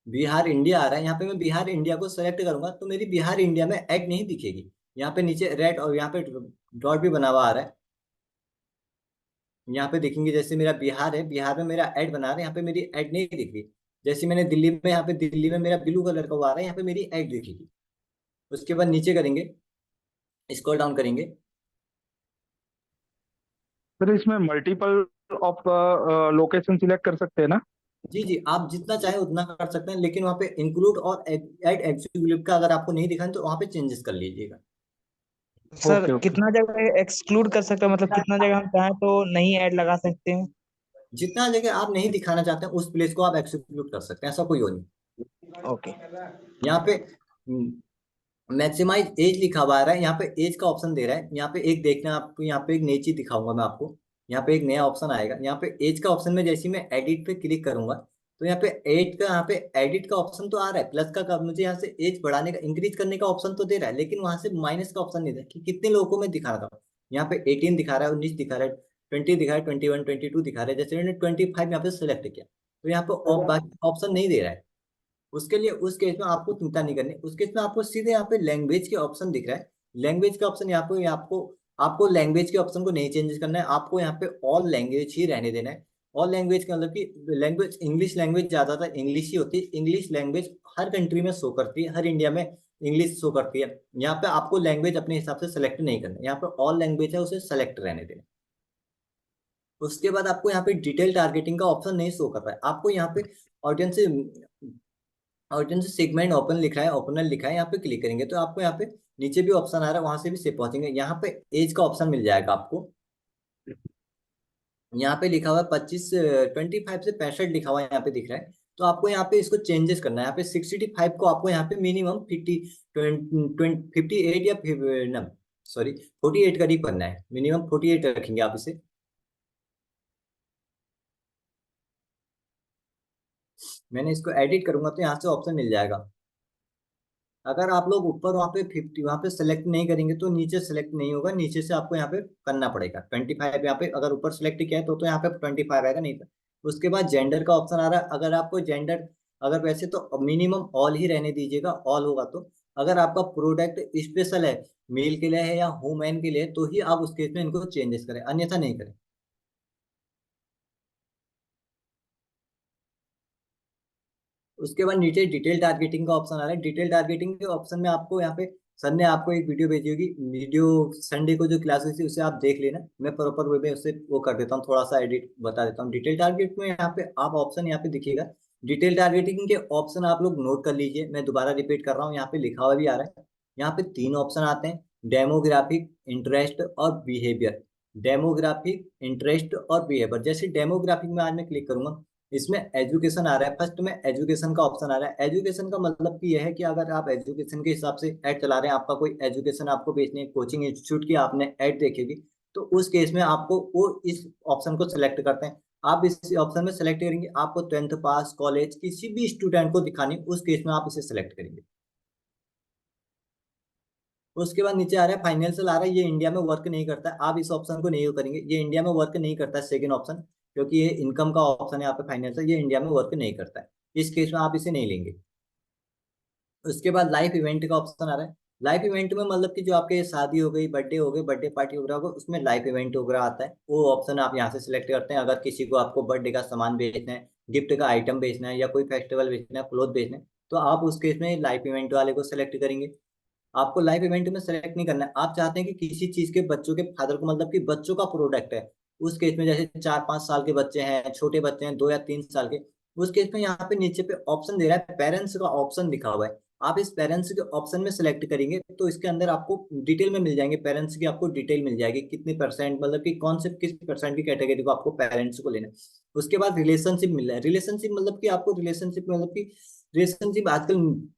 बिहार इंडिया आ रहा है, यहाँ पे मैं बिहार इंडिया को सेलेक्ट करूंगा तो मेरी बिहार इंडिया में ऐड नहीं दिखेगी। यहाँ पे नीचे रेड और यहाँ पे डॉट भी बना हुआ आ रहा है, यहाँ पे देखेंगे जैसे मेरा बिहार है, बिहार में मेरा ऐड बना रहा है, यहाँ पे मेरी ऐड नहीं दिख रही। जैसे मैंने दिल्ली में, यहाँ पे दिल्ली में मेरा ब्लू कलर का वो आ रहा है, यहाँ पे मेरी ऐड दिखेगी। उसके बाद नीचे करेंगे, स्क्रॉल डाउन करेंगे। फिर इसमें मल्टीपल ऑफ लोकेशन सिलेक्ट कर सकते हैं ना? जी जी, आप जितना चाहे उतना कर सकते हैं, लेकिन वहाँ पे इंक्लूड और ऐड एग्जीक्यूटिव का अगर आपको नहीं दिखाना तो वहाँ पे चेंजेस कर लीजिएगा। Sir okay okay. कितना जगह एक्सक्लूड कर सकते हैं, मतलब कितना जगह हम चाहें तो नहीं ऐड लगा सकते हैं? जितना जगह आप नहीं दिखाना चाहते हैं उस प्लेस को आप एक्सक्लूड कर सकते हैं, ऐसा कोई हो नहीं। ओके। यहाँ पे मैक्सिमाइज एज लिखा हुआ आ रहा है, यहाँ पे एज का ऑप्शन दे रहा है। यहाँ पे एक देखना आपको, यहाँ पे एक नई चीज दिखाऊंगा मैं आपको। यहाँ पे एक नया ऑप्शन आएगा, यहाँ पे एज का ऑप्शन में जैसे ही मैं एडिट पे क्लिक करूंगा तो यहाँ पे एज का, यहाँ पे एडिट का ऑप्शन तो आ रहा है, प्लस का मुझे यहाँ से एज बढ़ाने का इंक्रीज करने का ऑप्शन तो दे रहा है, लेकिन वहां से माइनस का ऑप्शन नहीं दे रहा कि कितने लोगों को मैं दिखाना था। यहाँ पे 18 दिखा रहा है, 19 दिखा रहा है, 20 दिखा रहा है, 21 22 दिखा रहा है। जैसे मैंने 25 यहाँ पे सेलेक्ट किया तो यहाँ पे बाकी ऑप्शन नहीं दे रहा है। उसके लिए उस केस में आपको चिंता नहीं करनी, उस केस में आपको सीधे यहाँ पे लैंग्वेज के ऑप्शन दिख रहा है। लैंग्वेज के ऑप्शन यहाँ पे आपको आपको लैंग्वेज के ऑप्शन को नहीं चेंजेस करना है, आपको यहाँ पे ऑल लैंग्वेज ही रहने देना है। ऑल लैंग्वेज का मतलब कि लैंग्वेज, इंग्लिश लैंग्वेज ज्यादातर इंग्लिश ही होती है, इंग्लिश लैंग्वेज हर कंट्री में शो करती है, हर इंडिया में इंग्लिश शो करती है। यहाँ पे आपको लैंग्वेज अपने हिसाब से सेलेक्ट नहीं करना है, यहाँ पे ऑल लैंग्वेज है उसे सेलेक्ट रहने देना। उसके बाद आपको यहाँ पे डिटेल टारगेटिंग का ऑप्शन नहीं शो कर रहा है, आपको यहाँ पे ऑडियंस से ऑडियंस सेगमेंट ओपन लिखा है, ओपनर लिखा है, यहाँ पे क्लिक करेंगे तो आपको यहाँ पे नीचे भी ऑप्शन आ रहा है, वहां से भी से पहुंचेंगे। यहाँ पे एज का ऑप्शन मिल जाएगा आपको, यहाँ पे लिखा हुआ है 25 25 से 65 लिखा हुआ है, यहाँ पे दिख रहा है। तो आपको यहाँ पे इसको चेंजेस करना है। यहाँ पे 65 को आपको यहाँ पे मिनिमम 58 या ना सॉरी 48 करीब करना है, मिनिमम 48 रखेंगे आप इसे। मैंने इसको एडिट करूंगा तो यहाँ से ऑप्शन मिल जाएगा। अगर आप लोग ऊपर वहाँ पे 50 वहाँ पे सेलेक्ट नहीं करेंगे तो नीचे सेलेक्ट नहीं होगा, नीचे से आपको यहाँ पे करना पड़ेगा। 25 यहाँ पे अगर ऊपर सेलेक्ट किया है तो यहाँ पे 25 आएगा, नहीं तो उसके बाद जेंडर का ऑप्शन आ रहा है। अगर आपको जेंडर, अगर वैसे तो मिनिमम ऑल ही रहने दीजिएगा, ऑल होगा तो। अगर आपका प्रोडक्ट स्पेशल है, मेल के लिए है या वुमेन के लिए, तो ही आप उस केस में इनको चेंजेस करें, अन्यथा नहीं करें। उसके बाद नीचे डिटेल टारगेटिंग का ऑप्शन आ रहा है। डिटेल टारगेटिंग के ऑप्शन में आपको यहाँ पे सर ने आपको एक वीडियो भेजी होगी, वीडियो संडे को जो क्लास हुई थी उसे आप देख लेना। मैं प्रॉपर वे में उसे वो कर देता हूँ, थोड़ा सा एडिट बता देता हूँ। डिटेल टारगेट में यहाँ पे आप ऑप्शन यहाँ पे दिखेगा, डिटेल टारगेटिंग के ऑप्शन आप लोग नोट कर लीजिए। मैं दोबारा रिपीट कर रहा हूँ, यहाँ पे लिखा हुआ भी आ रहा है। यहाँ पे 3 ऑप्शन आते हैं, डेमोग्राफिक, इंटरेस्ट और बिहेवियर। डेमोग्राफिक, इंटरेस्ट और बिहेवियर। जैसे डेमोग्राफिक में आज मैं क्लिक करूंगा, इसमें एजुकेशन आ रहा है, फर्स्ट में एजुकेशन का ऑप्शन आ रहा है। एजुकेशन का मतलब कि यह है कि अगर आप एजुकेशन के हिसाब से ऐड चला रहे हैं, आपका कोई एजुकेशन आपको बेचनी है, कोचिंग इंस्टीट्यूट की आपने ऐड देखेगी, तो उस केस में आपको वो इस ऑप्शन को सिलेक्ट करते हैं। आप इस ऑप्शन में सेलेक्ट करेंगे, आपको 10th पास, कॉलेज, किसी भी स्टूडेंट को दिखानी, उस केस में आप इसे सेलेक्ट करेंगे। उसके बाद नीचे आ रहा है फाइनेंशियल आ रहा है, ये इंडिया में वर्क नहीं करता है, आप इस ऑप्शन को नहीं करेंगे, ये इंडिया में वर्क नहीं करता है सेकंड ऑप्शन, क्योंकि ये इनकम का ऑप्शन है यहाँ पे फाइनेंशियल, ये इंडिया में वर्क नहीं करता है, इस केस में आप इसे नहीं लेंगे। उसके बाद लाइफ इवेंट का ऑप्शन आ रहा है। लाइफ इवेंट में मतलब कि जो आपके शादी हो गई, बर्थडे हो गई, बर्थडे पार्टी वगैरह होगा, उसमें लाइफ इवेंट वगैरह आता है, वो ऑप्शन आप यहाँ से सिलेक्ट करते हैं। अगर किसी को आपको बर्थडे का सामान बेचना है, गिफ्ट का आइटम बेचना है, या कोई फेस्टिवल बेचना है, क्लोथ बेचना है, तो आप उस केस में लाइफ इवेंट वाले को सिलेक्ट करेंगे। आपको लाइव इवेंट में सेलेक्ट नहीं करना है, आप चाहते हैं कि किसी चीज के बच्चों के फादर को, मतलब कि बच्चों का प्रोडक्ट है, उस केस में जैसे 4-5 साल के बच्चे हैं, छोटे बच्चे हैं 2 या 3 साल के, उस केस में यहाँ पे नीचे पे ऑप्शन दे रहा है, पेरेंट्स का ऑप्शन दिखा हुआ है। आप इस पेरेंट्स के ऑप्शन में सेलेक्ट करेंगे तो इसके अंदर आपको डिटेल में मिल जाएंगे, पेरेंट्स की आपको डिटेल मिल जाएगी, कितने परसेंट, मतलब कि कौन से किस परसेंट की कैटेगरी को आपको पेरेंट्स को लेना है। उसके बाद रिलेशनशिप मिल रहा है। रिलेशनशिप मतलब कि आपको रिलेशनशिप, मतलब कि रिलेशनशिप आजकल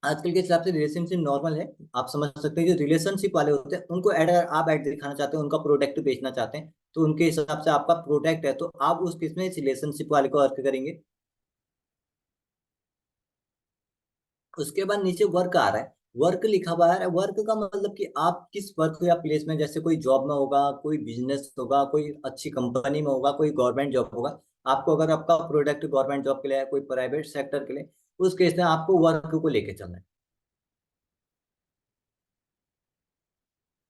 आजकल के हिसाब से रिलेशनशिप नॉर्मल है, आप समझ सकते हैं। जो रिलेशनशिप वाले होते हैं उनको ऐड, अगर आप ऐड दिखाना चाहते हैं, उनका प्रोडक्ट बेचना चाहते हैं, तो उनके हिसाब से आपका प्रोडक्ट है, तो आप उस केस में रिलेशनशिप वाले को अर्थ करेंगे। उसके बाद नीचे वर्क आ रहा है, वर्क लिखा हुआ है। वर्क का मतलब कि आप किस वर्क या प्लेस में, जैसे कोई जॉब में होगा, कोई बिजनेस होगा, कोई अच्छी कंपनी में होगा, कोई गवर्नमेंट जॉब होगा। आपको अगर आपका प्रोडक्ट गवर्नमेंट जॉब के लिए है, कोई प्राइवेट सेक्टर के लिए, उस केस में आपको वर्क को लेके चलना है।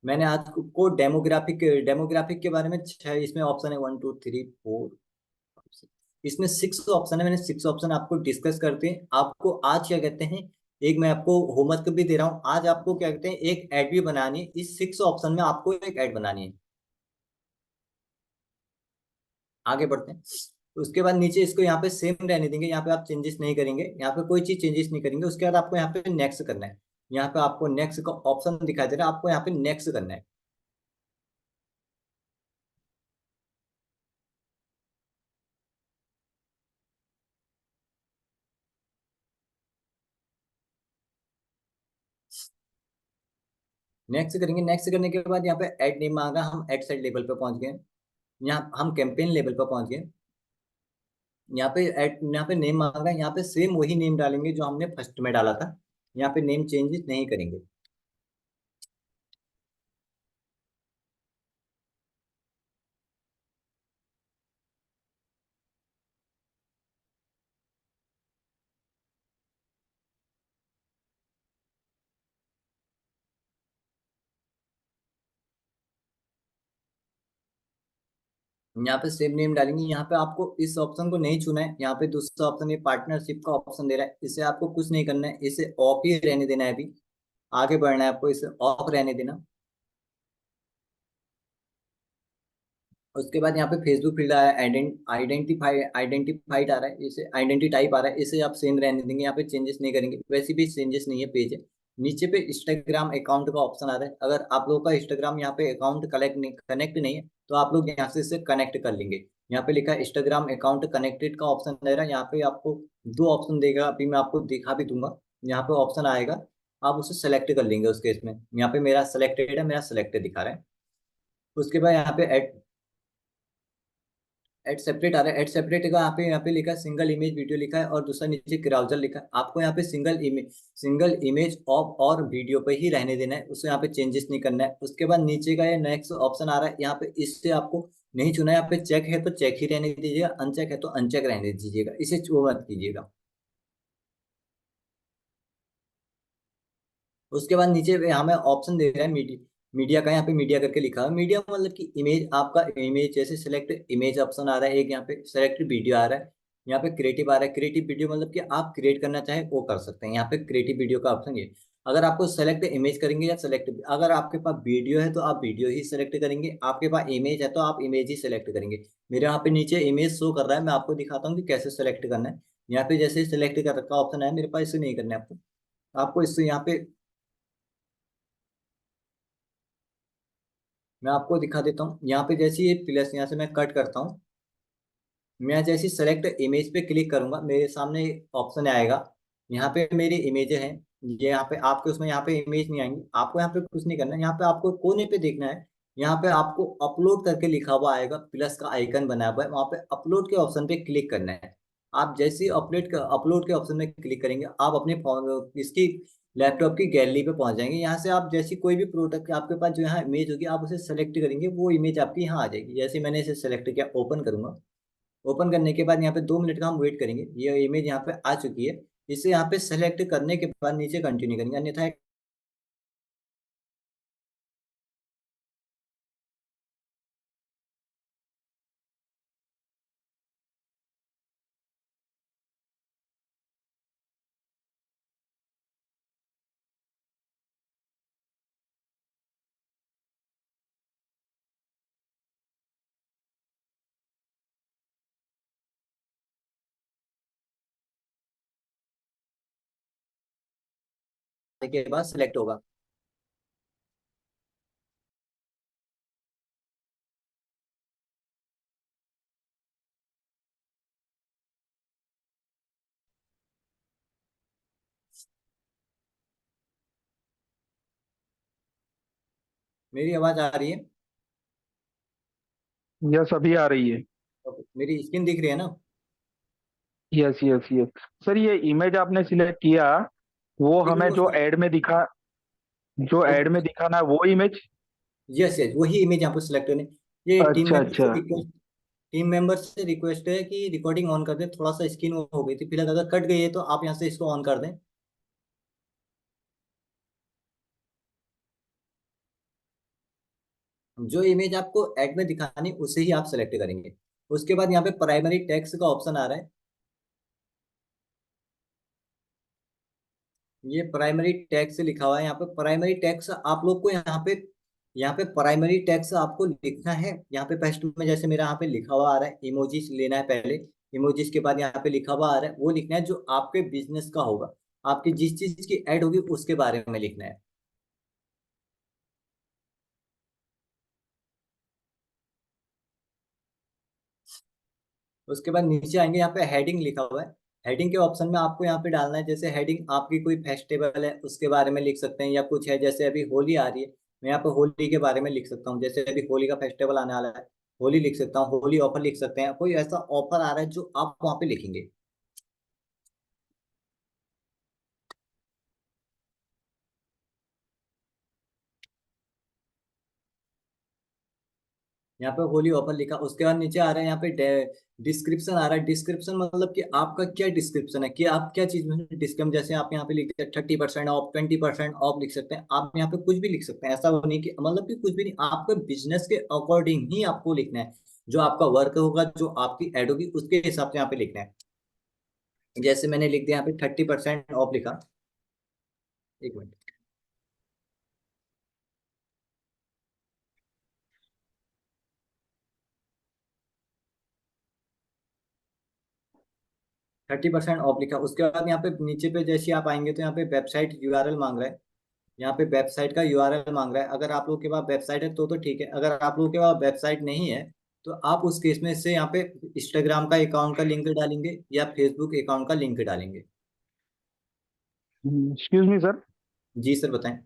मैंने आज को डेमोग्राफिक डेमोग्राफिक के बारे में 6 इसमें ऑप्शन है, 1 2 3 4, इसमें 6 ऑप्शन है। मैंने 6 ऑप्शन आपको डिस्कस करते हैं। आपको आज क्या कहते हैं, एक मैं आपको होमवर्क भी दे रहा हूँ, आज आपको क्या कहते हैं, एक ऐड भी बनानी है। इस 6 ऑप्शन में आपको एक ऐड बनानी है। आगे बढ़ते हैं। उसके बाद नीचे इसको यहाँ पे सेम रहने देंगे, यहाँ पे आप चेंजेस नहीं करेंगे, यहाँ पे कोई चीज चेंजेस नहीं करेंगे। उसके बाद आपको यहाँ पे नेक्स्ट करना है, यहाँ पे आपको नेक्स्ट का ऑप्शन दिखाई दे रहा है, आपको यहाँ पे नेक्स्ट करना है। नेक्स्ट करेंगे, नेक्स्ट करने के बाद यहाँ पे ऐड नेम मांगा, हम ऐड सेट लेवल पे पहुंच गए, यहाँ हम कैंपेन लेवल पे पहुंच गए। यहाँ पे ऐड, यहाँ पे नेम मांगा, यहाँ पे सेम वही नेम डालेंगे जो हमने फर्स्ट में डाला था, यहाँ पे नेम चेंजेस नहीं करेंगे। यहाँ पे सेम नेम डालेंगे। यहाँ पे आपको इस ऑप्शन को नहीं छूना है, यहाँ पे दूसरा ऑप्शन, ये पार्टनरशिप का ऑप्शन दे रहा है, इसे आपको कुछ नहीं करना है, इसे ऑफ ही रहने देना है। अभी आगे बढ़ना है आपको, इसे ऑफ रहने देना। उसके बाद यहाँ पे फेसबुक फील्ड आ रहा है, आइडेंटिफाइड आ रहा है, इसे आइडेंटिटी टाइप आ रहा है, इसे आप सेम रहने देंगे, यहाँ पे चेंजेस नहीं करेंगे, वैसे भी चेंजेस नहीं है पेज है। नीचे पे इंस्टाग्राम अकाउंट का ऑप्शन आ रहा है, अगर आप लोगों का इंस्टाग्राम यहाँ पे अकाउंट कनेक्ट नहीं है, तो आप लोग यहाँ से इसे कनेक्ट कर लेंगे। यहाँ पे लिखा है इंस्टाग्राम अकाउंट कनेक्टेड का ऑप्शन दे रहा है, यहाँ पे आपको दो ऑप्शन देगा, अभी मैं आपको दिखा भी दूंगा। यहाँ पे ऑप्शन आएगा, आप उसे सेलेक्ट कर लेंगे उस केस में। यहाँ पे मेरा सेलेक्टेड है, मेरा सेलेक्टेड दिखा रहा है। उसके बाद यहाँ पे एड सेपरेट आ रहा है। एड सेपरेट का यहाँ पे लिखा है सिंगल इमेज वीडियो लिखा है, और दूसरा नीचे क्राउजर लिखा है। आपको यहाँ पे सिंगल इमेज ऑफ और वीडियो पे ही रहने देना है, उसको यहाँ पे चेंजेस नहीं करना है। उसके बाद नीचे का ये नेक्स्ट ऑप्शन आ रहा है, यहाँ पे इससे आपको नहीं चुना है। यहाँ पे चेक है तो चेक ही रहने दीजिएगा, अनचेक है तो अनचेक रहने दीजिएगा, इसे वो मत कीजिएगा। उसके बाद नीचे पे हमें ऑप्शन दे रहा है मीडिया का। यहाँ पे मीडिया करके लिखा है। मीडिया मतलब कि इमेज, आपका इमेज जैसे सिलेक्ट इमेज ऑप्शन आ रहा है एक, यहाँ पे सेलेक्ट वीडियो आ रहा है, यहाँ पे क्रिएटिव आ रहा है। क्रिएटिव वीडियो मतलब कि आप क्रिएट करना चाहे वो कर सकते हैं। यहाँ पे क्रिएटिव वीडियो का ऑप्शन ये, अगर आपको सेलेक्ट इमेज करेंगे या सेलेक्ट, अगर आपके पास वीडियो है तो आप वीडियो ही सेलेक्ट करेंगे, आपके पास इमेज है तो आप इमेज ही सेलेक्ट करेंगे। मेरे यहाँ पे नीचे इमेज शो कर रहा है, मैं आपको दिखाता हूँ कि कैसे सेलेक्ट करना है। यहाँ पे जैसे सेलेक्ट कर रखा ऑप्शन है मेरे पास, इसे नहीं करना है आपको। आपको इससे यहाँ पे मैं आपको दिखा देता हूँ। यहाँ पे जैसे ये प्लस, यहाँ से मैं कट करता हूँ। मैं जैसे सेलेक्ट इमेज पे क्लिक करूंगा, मेरे सामने ऑप्शन आएगा, यहाँ पे मेरी इमेजें हैं। ये यहाँ पे आपके उसमें यहाँ पे इमेज नहीं आएंगी। आपको यहाँ पे कुछ नहीं करना है, यहाँ पे आपको कोने पे देखना है। यहाँ पे आपको अपलोड करके लिखा हुआ आएगा, प्लस का आइकन बना हुआ है, वहाँ पे अपलोड के ऑप्शन पे क्लिक करना है। आप जैसे ही अपलोड के ऑप्शन में क्लिक करेंगे, आप अपने फोन इसकी लैपटॉप की गैलरी पे पहुंच जाएंगे। यहाँ से आप जैसी कोई भी प्रोडक्ट आपके पास जो यहाँ इमेज होगी, आप उसे सेलेक्ट करेंगे, वो इमेज आपकी यहाँ आ जाएगी। जैसे मैंने इसे सेलेक्ट किया, ओपन करूंगा। ओपन करने के बाद यहाँ पे 2 मिनट का हम वेट करेंगे। ये इमेज यहाँ पे आ चुकी है। इसे यहाँ पे सेलेक्ट करने के बाद नीचे कंटिन्यू करेंगे, अन्यथा के बाद सिलेक्ट होगा। मेरी आवाज आ रही है? यस, अभी आ रही है। मेरी स्क्रीन दिख रही है ना? Yes yes yes. सर, ये इमेज आपने सिलेक्ट किया, वो ठीक है, हमें जो उसका एड में दिखा, जो एड में दिखाना है वो इमेज। यस यस, वही इमेज यहाँ पर सिलेक्ट करनी। ये अच्छा अच्छा। टीम मेंबर से रिक्वेस्ट है कि रिकॉर्डिंग ऑन कर दें। थोड़ा सा स्क्रीन हो गई थी फिलहाल, अगर कट गई है तो आप यहाँ से इसको ऑन कर दें। जो इमेज आपको ऐड में दिखानी उसे ही आप सेलेक्ट करेंगे। उसके बाद यहाँ पे प्राइमरी टेक्स्ट का ऑप्शन आ रहा है। ये प्राइमरी टैक्स लिखा हुआ है। यहाँ पे प्राइमरी टैक्स आप लोग को यहाँ पे प्राइमरी टैक्स आपको लिखना है। यहाँ पे फर्स्ट में जैसे मेरा यहाँ पे लिखा हुआ आ रहा है, इमोजीज लेना है पहले। इमोजीज के बाद यहाँ पे लिखा हुआ आ रहा है, वो लिखना है जो आपके बिजनेस का होगा, आपकी जिस चीज की ऐड होगी उसके बारे में लिखना है। उसके बाद नीचे आएंगे, यहाँ पे हेडिंग लिखा हुआ है। हेडिंग के ऑप्शन में आपको यहाँ पे डालना है, जैसे हेडिंग आपकी कोई फेस्टिवल है उसके बारे में लिख सकते हैं, या कुछ है जैसे अभी होली आ रही है, मैं यहाँ पे होली के बारे में लिख सकता हूँ। जैसे अभी होली का फेस्टिवल आने वाला है, होली लिख सकता हूँ, होली ऑफर लिख सकते हैं। कोई ऐसा ऑफर आ रहा है जो आप वहाँ पे लिखेंगे। यहाँ पे होली ऑफर लिखा। उसके बाद नीचे आ रहा है यहाँ पे डिस्क्रिप्शन आ रहा है। डिस्क्रिप्शन मतलब कि आपका क्या डिस्क्रिप्शन है, कि आप क्या चीज में डिस्क्रिप्शन, जैसे आप यहाँ पे लिखते हैं 30% ऑफ, 20% ऑफ लिख सकते हैं। आप यहाँ पे कुछ भी लिख सकते हैं, ऐसा वो नहीं कि मतलब कि कुछ भी नहीं, आपके बिजनेस के अकॉर्डिंग ही आपको लिखना है। जो आपका वर्क होगा, जो आपकी एड होगी, उसके हिसाब से यहाँ पे लिखना है। जैसे मैंने लिख दिया यहाँ पे 30% ऑफ लिखा। एक मिनट। 30% ऑफ लिखा। उसके बाद यहाँ पे नीचे पे जैसे आप आएंगे तो यहाँ पे वेबसाइट यूआरएल मांग रहा है। यहाँ पे वेबसाइट का यूआरएल मांग रहा है। अगर आप लोगों के पास वेबसाइट है तो ठीक है, अगर आप लोगों के पास वेबसाइट नहीं है तो आप उस केस में से यहाँ पे इंस्टाग्राम का अकाउंट का लिंक डालेंगे या फेसबुक अकाउंट का लिंक डालेंगे। एक्सक्यूज मी सर, जी सर बताएं।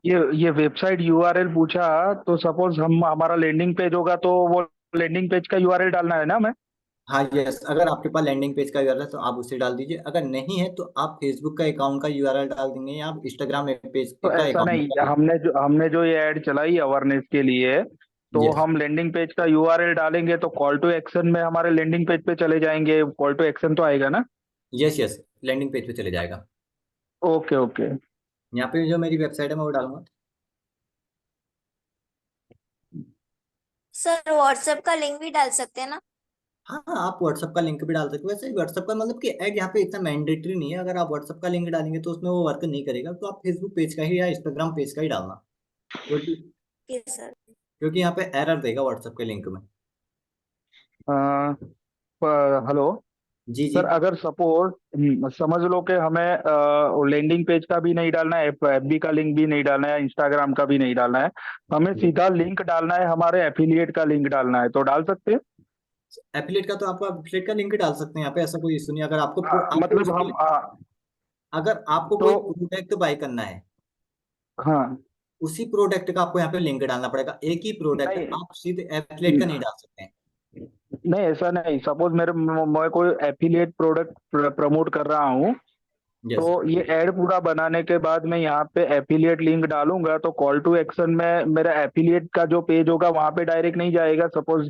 ये वेबसाइट यूआरएल पूछा, तो सपोज हम हमारा लैंडिंग पेज होगा तो वो लैंडिंग पेज का यूआरएल डालना है ना हमें? हाँ यस, अगर आपके पास लैंडिंग पेज का यूआरएल है तो आप उसे डाल दीजिए, अगर नहीं है तो आप फेसबुक का अकाउंट का यूआरएल डाल देंगे या आप इंस्टाग्राम पेज तो का ऐसा अकाउंट नहीं, का। हमने जो ये ऐड चलाई अवेयरनेस के लिए, तो यस हम लैंडिंग पेज का यूआरएल डालेंगे तो कॉल टू एक्शन में हमारे लैंडिंग पेज पे चले जाएंगे, कॉल टू एक्शन तो आएगा ना? यस यस, लैंडिंग पेज पे चले जाएगा। Okay okay. यहाँ पे जो मेरी वेबसाइट है मैं वो डालूंगा। सर व्हाट्सएप का लिंक भी डाल सकते हैं ना? हाँ हाँ, आप व्हाट्सअप का लिंक भी डाल सकते हो। वैसे व्हाट्सअप का मतलब कि ऐड यहाँ पे इतना मैंडेटरी नहीं है, अगर आप व्हाट्सअप का लिंक डालेंगे तो उसमें वो वर्क नहीं करेगा, तो आप फेसबुक पेज का ही या इंस्टाग्राम पेज का ही डालना, क्योंकि ठीक है सर। क्योंकि यहाँ पे एरर देगा व्हाट्सएप के लिंक में। हेलो जी जी। सर, अगर सपोज समझ लो कि हमें लैंडिंग पेज का भी नहीं डालना है, एफबी का लिंक भी नहीं डालना है, इंस्टाग्राम का भी नहीं डालना है, हमें सीधा लिंक डालना है, हमारे एफिलिएट का लिंक डालना है, तो डाल सकते हैं? एफिलिएट का तो आपको एफिलिएट का लिंक डाल सकते हैं, यहाँ पे ऐसा कोई इशू नहीं। अगर आपको मतलब हम अगर आपको तो कोई प्रोडक्ट बाय करना है, हाँ। उसी प्रोडक्ट का आपको यहाँ पे लिंक डालना पड़ेगा, एक ही प्रोडक्ट, नहीं आप सीधे एफिलिएट का नहीं डाल सकते हैं। नहीं, ऐसा नहीं, सपोज मैं कोई एफिलिएट प्रोडक्ट प्रमोट कर रहा हूँ, तो यस ये ऐड पूरा बनाने के बाद मैं यहाँ पे एफिलिएट लिंक डालूंगा तो कॉल टू एक्शन में मेरा एफिलिएट का जो पेज होगा वहां पे डायरेक्ट नहीं जाएगा, सपोज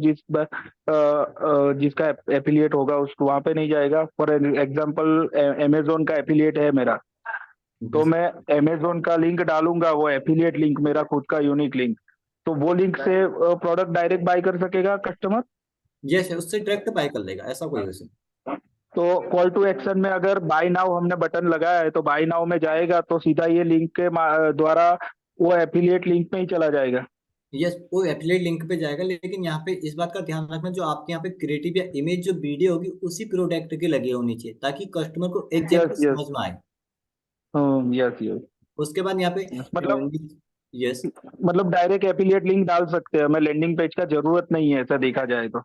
जिसका एफिलिएट होगा उसको वहां पे नहीं जाएगा। फॉर एग्जांपल अमेजोन का एफिलिएट है मेरा, तो मैं अमेजोन का लिंक डालूंगा, वो एफिलिएट लिंक मेरा खुद का यूनिक लिंक, तो वो लिंक से प्रोडक्ट डायरेक्ट बाय कर सकेगा कस्टमर? यस, उससे डायरेक्ट बाय कर लेगा, ऐसा कोई वैसे। तो कॉल टू एक्शन में अगर बाय नाउ हमने बटन लगाया है तो बाय नाउ में जाएगा तो सीधा ये लिंक के द्वारा वो एफिलिएट लिंक में ही चला जाएगा? यस, वो एफिलिएट लिंक पे जाएगा, लेकिन यहाँ पे इस बात का ध्यान रखना, जो आपके यहाँ पे क्रिएटिव या इमेज जो वीडियो होगी उसी प्रोडक्ट के लगे होनी चाहिए, ताकि कस्टमर को यस एग्जैक्ट यस। समझ में आए। Yes yes. उसके बाद यहाँ पे मतलब यस, मतलब डायरेक्ट एफिलिएट लिंक डाल सकते हैं, हमें लैंडिंग पेज का जरूरत नहीं है ऐसा देखा जाए तो?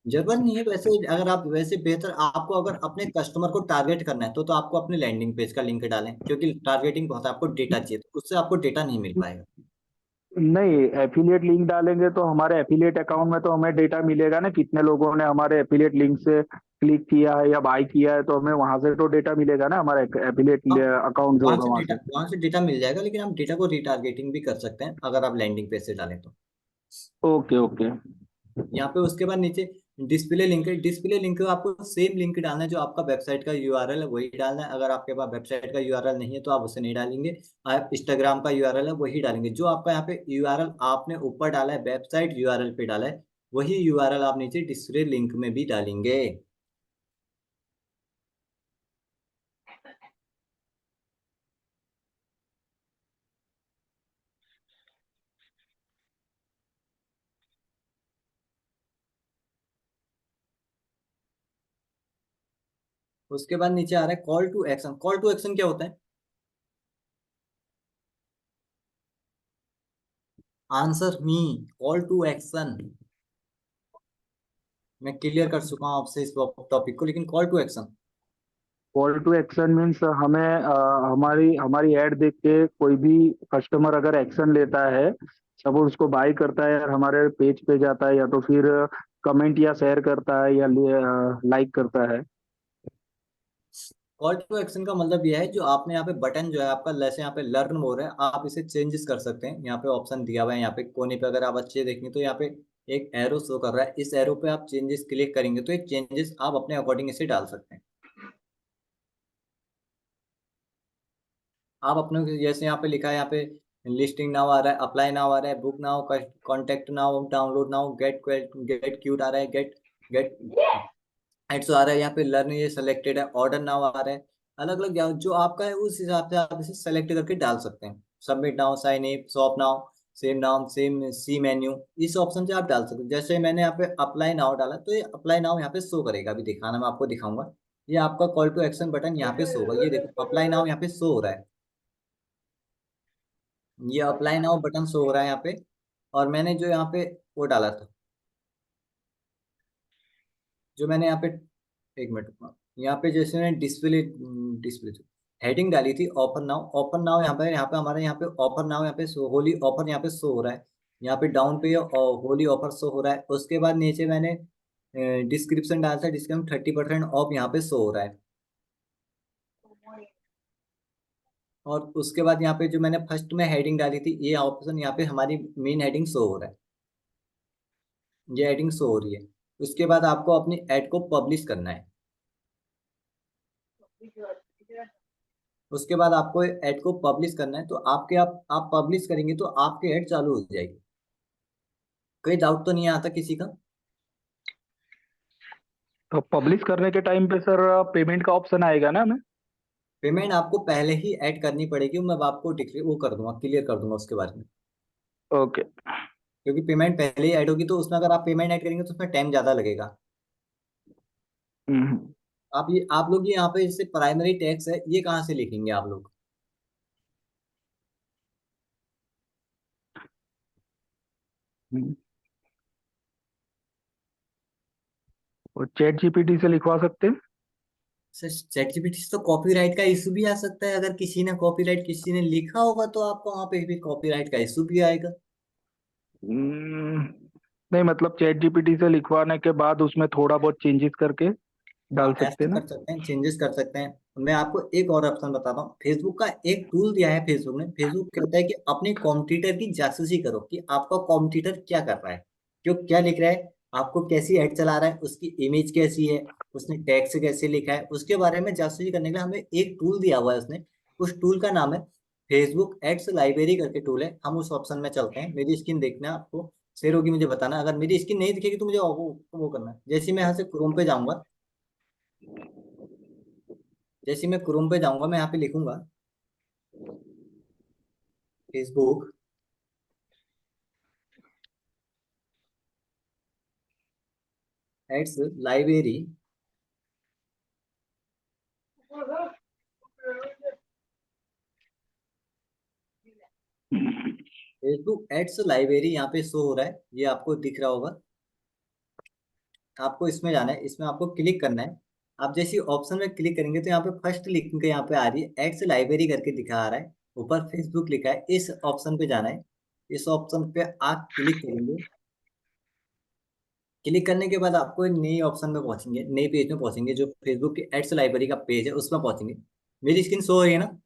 जरूरत नहीं है वैसे। अगर आप वैसे बेहतर, आपको अगर अपने कस्टमर को टारगेट करना है तो आपको अपने लैंडिंग पेज का लिंक डालें, क्योंकि टारगेटिंग बहुत है, आपको डेटा चाहिए, तो उससे आपको डेटा नहीं मिल पाएगा। नहीं, एफिलिएट लिंक डालेंगे तो हमारे एफिलिएट अकाउंट में तो हमें डेटा मिलेगा ना, कितने लोगों ने हमारे एफिलिएट लिंक से क्लिक किया है या बाय किया है, तो हमें वहां से तो डेटा मिलेगा ना, हमारा एफिलिएट हाँ, अकाउंट जो होगा वहां से। वहां से डेटा मिल जाएगा, लेकिन आप डेटा को रिटारगेटिंग भी कर सकते हैं अगर आप लैंडिंग पेज से डालें तो। Okay okay. यहाँ पे उसके बाद नीचे डिस्प्ले लिंक है, डिस्प्ले लिंक आपको सेम लिंक डालना है, जो आपका वेबसाइट का यूआरएल है वही डालना है। अगर आपके पास वेबसाइट का यूआरएल नहीं है तो आप उसे नहीं डालेंगे, आप इंस्टाग्राम का यूआरएल है वही डालेंगे। जो आपका यहाँ पे यूआरएल आपने ऊपर डाला है, वेबसाइट यूआरएल पे डाला है, वही यूआरएल आप नीचे डिस्प्ले लिंक में भी डालेंगे। उसके बाद नीचे आ रहा है call to action. Call to action क्या होता है? Answer me. Call to action मैं क्लियर कर चुका हूँ आपसे इस टॉपिक को, लेकिन call to action. Call to action means हमें हमारी हमारी ऐड देख के कोई भी कस्टमर अगर एक्शन लेता है, सपोज उसको बाय करता है और हमारे पेज पे जाता है, या तो फिर कमेंट या शेयर करता है या लाइक करता है। कॉल टू एक्शन का मतलब यह है, जो आपने यहाँ पे बटन जो है आपका, जैसे यहाँ पे लर्न मोर है, आप इसे चेंजेस कर सकते हैं। यहाँ पे ऑप्शन दिया हुआ है, यहाँ पे कोने पे अगर आप अच्छे देखेंगे तो यहाँ पे एक एरो शो कर रहा है, इस एरो पे आप चेंजेस क्लिक करेंगे तो ये चेंजेस आप अपने अकॉर्डिंग इसे डाल सकते हैं। आप अपने जैसे यहाँ पे लिखा है, यहाँ पे लिस्टिंग नाउ आ रहा है, अप्लाई नाउ आ रहा है, book now, contact now, download now, get get quote आ रहा है, गेट गेट एड्स आ रहा है, यहाँ पे लर्न ये सिलेक्टेड है, ऑर्डर नाउ आ रहा है। अलग अलग जो आपका है उस हिसाब से आप इसे सेलेक्ट करके डाल सकते हैं। Submit now, sign in, shop now, same now, same see menu, इस ऑप्शन से आप डाल सकते हैं। जैसे मैंने यहाँ पे अप्लाई नाउ डाला तो ये अप्लाई नाउ यहाँ पे शो करेगा, अभी दिखाना मैं आपको दिखाऊंगा। ये आपका कॉल टू एक्शन बटन यहाँ पे शो होगा, ये देखो अप्लाई नाउ यहाँ पे शो हो रहा है, ये अप्लाई नाउ बटन शो हो रहा है यहाँ पे। और मैंने जो यहाँ पे वो डाला था, जो मैंने यहाँ पे, एक मिनट रुकना। यहाँ पे जैसे मैंने डिस्प्ले डिस्प्ले हेडिंग डाली थी ओपन नाउ यहाँ पे हमारे यहाँ पे ऑफर नाउ यहाँ पे होली ऑफर यहाँ पे शो हो रहा है। यहाँ पे डाउन पे होली ऑफर शो हो रहा है। उसके बाद नीचे मैंने डिस्क्रिप्शन डाला था, डिस्काउंट 30% ऑफ यहाँ पे शो हो रहा है। और उसके बाद यहाँ पे जो मैंने फर्स्ट में हेडिंग डाली थी, ये ऑप्शन यहाँ पे हमारी मेन हेडिंग शो हो रहा है, ये हेडिंग शो हो रही है। उसके बाद आपको अपनी ऐड को पब्लिश करना है। उसके बाद आपको ऐड को पब्लिश करना है, तो आप पब्लिश करेंगे तो आपकी ऐड चालू हो जाएगी। कोई डाउट तो नहीं आता किसी का? तो पब्लिश करने के टाइम पे सर पेमेंट का ऑप्शन आएगा ना हमें? पेमेंट आपको पहले ही ऐड करनी पड़ेगी, मैं आपको वो कर दूंगा, क्लियर कर दूंगा उसके बारे में। ओके। क्योंकि पेमेंट पहले ही ऐड होगी, तो उसमें अगर आप पेमेंट ऐड करेंगे तो उसमें टाइम ज़्यादा लगेगा। हम्म। आप लोग ये यहाँ पे जैसे प्राइमरी टैक्स है, ये कहाँ से लिखेंगे आप लोग? हम्म। और चैट जीपीटी से लिखवा सकते हैं? सर चैटजीपीटी से तो कॉपीराइट का इशू भी आ सकता है। अगर किसी ने लिखा होगा तो आपको वहाँ पे भी कॉपीराइट का इशू भी आएगा। हम्म, नहीं मतलब चैट जीपीटी से लिखवाने के बाद उसमें थोड़ा बहुत चेंजेस करके डाल हाँ, सकते ऐसा हैं ना? कर सकते हैं, चेंजेस कर सकते हैं। मैं आपको एक और ऑप्शन बताता हूँ। फेसबुक का एक टूल दिया है फेसबुक ने। फेसबुक कहता है कि अपने कॉम्पिटिटर की जासूसी करो कि आपका कॉम्पिटिटर क्या कर रहा है, जो क्या लिख रहा है, आपको कैसी एड चला रहा है, उसकी इमेज कैसी है, उसने टेक्स्ट कैसे लिखा है, उसके बारे में जासूसी करने के लिए हमें एक टूल दिया हुआ है उसने। उस टूल का नाम है फेसबुक एड्स लाइब्रेरी करके टूल है। हम उस ऑप्शन में चलते हैं। मेरी स्क्रीन देखना आपको, शेयर होगी मुझे बताना। अगर मेरी स्क्रीन नहीं दिखेगी तो मुझे वो करना है। जैसे मैं यहाँ से क्रोम पे जाऊंगा, जैसे मैं क्रोम पे जाऊंगा, मैं यहाँ पे लिखूंगा Facebook ads library. Facebook ads library यहाँ पे शो हो रहा है, ये आपको दिख रहा होगा। आपको इसमें जाना है, इसमें आपको क्लिक करना है। आप जैसे ऑप्शन में क्लिक करेंगे तो यहाँ पे फर्स्ट लिख के यहाँ पे आ रही है एड्स लाइब्रेरी करके दिखा आ रहा है, ऊपर फेसबुक लिखा है। इस ऑप्शन पे जाना है। इस ऑप्शन पे आप क्लिक करेंगे। क्लिक करने के बाद आपको एक नई ऑप्शन में पहुंचेंगे, नए पेज में पहुंचेंगे, जो फेसबुक की एड्स लाइब्रेरी का पेज है उसमें पहुंचेंगे। मेरी स्क्रीन शो हो रही है ना?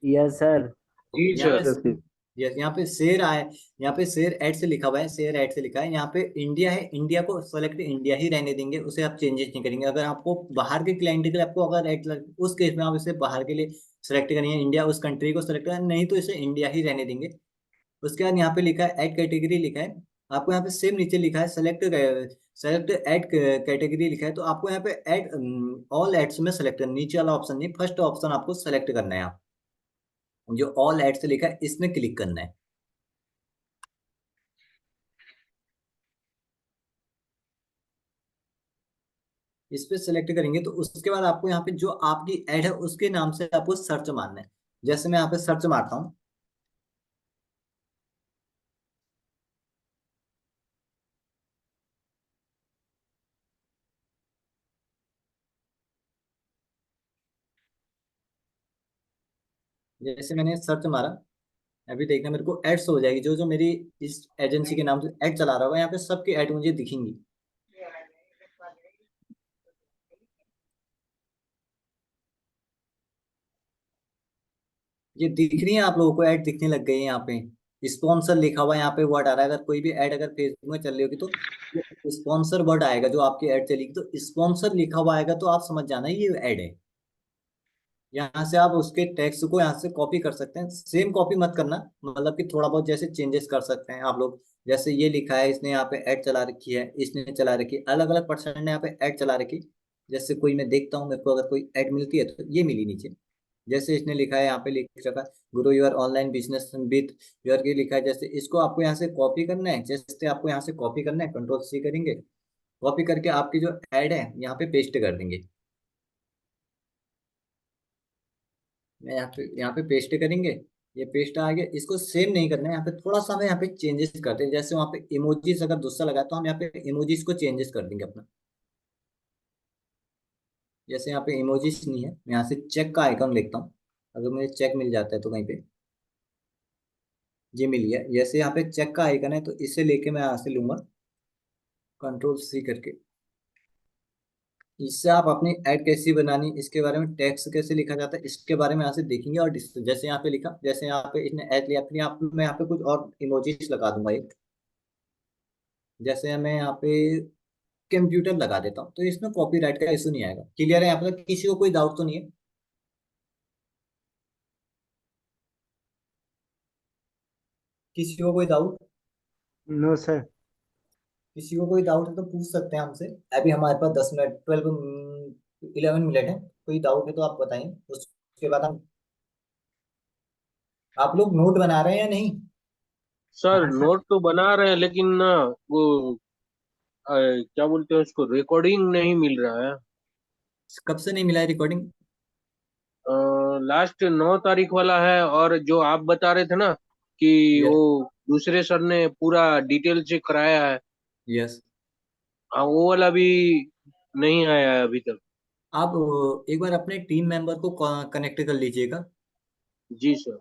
Yes sir. जी यहाँ पे सर। जैसे यस, यहाँ पे शेयर आए, यहाँ पे शेयर एड से लिखा हुआ है, शेयर एड से लिखा है। यहाँ पे इंडिया है, इंडिया को सेलेक्ट इंडिया ही रहने देंगे, उसे आप चेंजेस नहीं करेंगे। अगर आपको बाहर के क्लाइंट के लिए आपको अगर एड उस केस में आप इसे बाहर के लिए सेलेक्ट करेंगे, इंडिया उस कंट्री को सेलेक्ट करें, नहीं तो इसे इंडिया ही रहने देंगे। उसके बाद यहाँ पे लिखा है एड कैटेगरी लिखा है। आपको यहाँ पे सेम नीचे लिखा है सेलेक्ट एड कैटेगरी लिखा है, तो आपको यहाँ पे एड ऑल एड्स में सेलेक्ट करना, नीचे वाला ऑप्शन नहीं, फर्स्ट ऑप्शन आपको सेलेक्ट करना है। आप जो ऑल एड्स लिखा है इसमें क्लिक करना है। इस पे सेलेक्ट करेंगे तो उसके बाद आपको यहाँ पे जो आपकी ऐड है उसके नाम से आपको सर्च मारना है। जैसे मैं यहाँ पे सर्च मारता हूँ, जैसे मैंने सर्च मारा, अभी देखना मेरे को एड्स हो जाएगी। जो जो मेरी इस एजेंसी के नाम से ऐड चला रहा होगा, यहाँ पे सबकी ऐड मुझे दिखेंगी। ये दिख रही है आप लोगों को, ऐड दिखने लग गई है यहाँ पे। स्पॉन्सर लिखा हुआ है यहाँ पे, वर्ड आ रहा है। अगर कोई भी ऐड अगर फेसबुक में चल रही होगी तो स्पॉन्सर वर्ड आएगा। जो आपकी ऐड चलेगी तो स्पॉन्सर लिखा हुआ आएगा, तो आप समझ जाना ये ऐड है। यहाँ से आप उसके टेक्स्ट को यहाँ से कॉपी कर सकते हैं। सेम कॉपी मत करना, मतलब कि थोड़ा बहुत जैसे चेंजेस कर सकते हैं आप लोग। जैसे ये लिखा है, इसने यहाँ पे ऐड चला रखी है, इसने चला रखी है, अलग अलग पर्सन ने यहाँ पे ऐड चला रखी। जैसे कोई मैं देखता हूँ, मेरे को अगर कोई ऐड मिलती है तो ये मिली नीचे। जैसे इसने लिखा है, यहाँ पे लिख रखा गुरु your online business with your के लिखा है। जैसे इसको आपको यहाँ से कॉपी करना है, जैसे आपको यहाँ से कॉपी करना है, कंट्रोल C करेंगे, कॉपी करके आपकी जो ऐड है यहाँ पे पेस्ट कर देंगे। मैं यहाँ पे पेस्ट करेंगे। ये पेस्ट आ गया, इसको सेव नहीं करना है, यहाँ पे थोड़ा सा हमें यहाँ पे चेंजेस करते हैं। जैसे वहाँ पे इमोजीज अगर दूसरा लगा तो हम यहाँ पे इमोजीज को चेंजेस कर देंगे अपना। जैसे यहाँ पे इमोजीज नहीं है, मैं यहाँ से चेक का आइकन लिखता हूँ, अगर मुझे चेक मिल जाता है तो कहीं पे, ये मिल गया। जैसे यहाँ पे चेक का आइकन है तो इसे लेके मैं यहाँ से लूंगा कंट्रोल C करके। इससे आप अपनी ऐड कैसी बनानी, इसके बारे में टेक्स्ट कैसे लिखा जाता है, इसके बारे में यहाँ से देखेंगे। और जैसे यहाँ पे लिखा, जैसे यहाँ पे इसने ऐड लिया, फिर यहाँ पे मैं यहाँ पे कुछ और इमोजीज लगा दूंगा एक। जैसे मैं यहाँ पे कंप्यूटर लगा देता हूँ तो इसमें कॉपीराइट का इशू नहीं आएगा। क्लियर है यहाँ पे? किसी को कोई डाउट तो नहीं है? किसी को कोई डाउट? No sir. किसी को कोई डाउट है तो पूछ सकते हैं हमसे। अभी हमारे पास 10 मिनट, 11 मिनट है। कोई डाउट है तो आप बताएं, उसके बाद हम, आप लोग नोट बना रहे हैं या नहीं? सर हाँ सर। नोट तो बना रहे हैं लेकिन ना वो क्या बोलते हैं उसको, रिकॉर्डिंग नहीं मिल रहा है। कब से नहीं मिला है रिकॉर्डिंग? लास्ट 9 तारीख वाला है, और जो आप बता रहे थे ना कि यस। वो दूसरे सर ने पूरा डिटेल से कराया है, यस। हाँ वो वाला भी नहीं आया है अभी तक। आप एक बार अपने टीम मेंबर को कनेक्ट कर लीजिएगा। जी सर।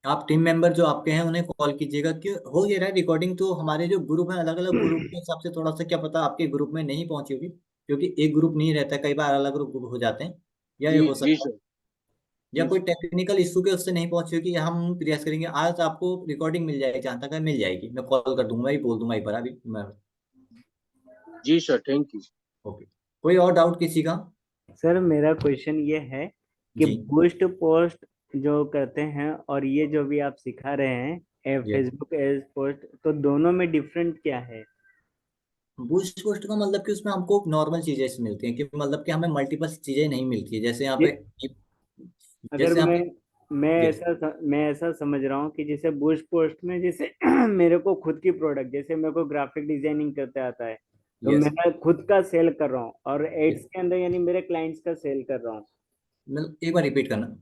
आप टीम मेंबर जो आपके हैं उन्हें कॉल कीजिएगा कि हो ये रहा है रिकॉर्डिंग। तो हमारे जो ग्रुप है, अलग अलग ग्रुप के हिसाब से थोड़ा सा, क्या पता आपके ग्रुप में नहीं पहुंची होगी, क्योंकि एक ग्रुप नहीं रहता है, कई बार अलग अलग ग्रुप हो जाते हैं, या ये जी हो जी सकता है। सर। या जी कोई सर। टेक्निकल इशू के उससे नहीं पहुंची होगी, या हम प्रयास करेंगे आज आपको रिकॉर्डिंग मिल जाएगी। जहाँ तक है मिल जाएगी, मैं कॉल कर दूंगा, मैं ही बोल दूंगा एक बार अभी मैं। जी सर, थैंक यू। ओके। कोई और डाउट किसी का? सर मेरा क्वेश्चन ये है कि जी। बूस्ट पोस्ट जो करते हैं और ये जो भी आप सिखा रहे हैं ये फेसबुक एज पोस्ट, तो दोनों में डिफरेंट क्या है? बूस्ट पोस्ट का मतलब कि उसमें हमको नॉर्मल चीजें ऐसी मिलती हैं, कि मतलब कि हमें मल्टीपल चीजें नहीं मिलती है। जैसे यहाँ पे, ये अगर जैसे यहाँ पे, ये मैं ऐसा समझ रहा हूँ कि जैसे बूस्ट पोस्ट में जैसे मेरे को खुद की प्रोडक्ट, जैसे मेरे को ग्राफिक डिजाइनिंग करते आता है, तो यस। मैं खुद का सेल कर रहा हूँ, और एड्स के अंदर यानी मेरे क्लाइंट्स का सेल कर रहा हूँ। मतलब एक बार रिपीट करना।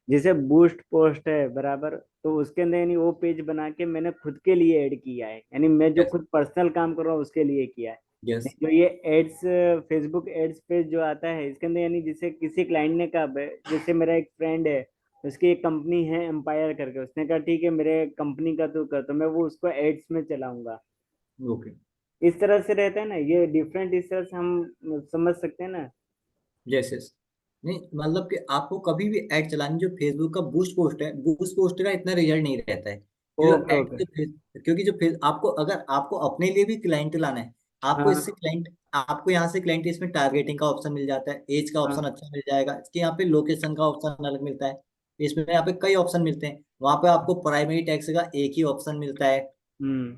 जैसे बूस्ट पोस्ट है बराबर, तो उसके अंदर यानी वो पेज बना के मैंने खुद के लिए ऐड किया है, यानी मैं जो यस। खुद पर्सनल काम कर रहा हूँ उसके लिए किया है। यस। नहीं, जो ये एड्स फेसबुक एड्स पेज जो आता है इसके अंदर, यानी जैसे किसी क्लाइंट ने कहा जैसे मेरा एक फ्रेंड है, उसकी एक कंपनी है एम्पायर करके, उसने कहा ठीक है मेरे कंपनी का तू कर, तो मैं वो उसको एड्स में चलाऊंगा। ओके। इस तरह से रहता है ना, ये डिफरेंट इस तरह से हम समझ सकते हैं ना? यस। यस। नहीं, मतलब कि आपको कभी भी ऐड चलानी, जो फेसबुक का बूस्ट पोस्ट है, बूस्ट पोस्ट का इतना रिजल्ट नहीं रहता है। जो ओके ऐड ओके। जो क्योंकि जो फेस आपको, अगर आपको अपने लिए भी क्लाइंट लाना है, आपको हाँ इससे क्लाइंट, आपको यहाँ से क्लाइंट, इसमें टारगेटिंग का ऑप्शन मिल जाता है, एज का ऑप्शन हाँ। अच्छा मिल जाएगा, इसके यहाँ पे लोकेशन का ऑप्शन अलग मिलता है, इसमें यहाँ पे कई ऑप्शन मिलते हैं। वहाँ पे आपको प्राइमरी टैक्स का एक ही ऑप्शन मिलता है, हम्म।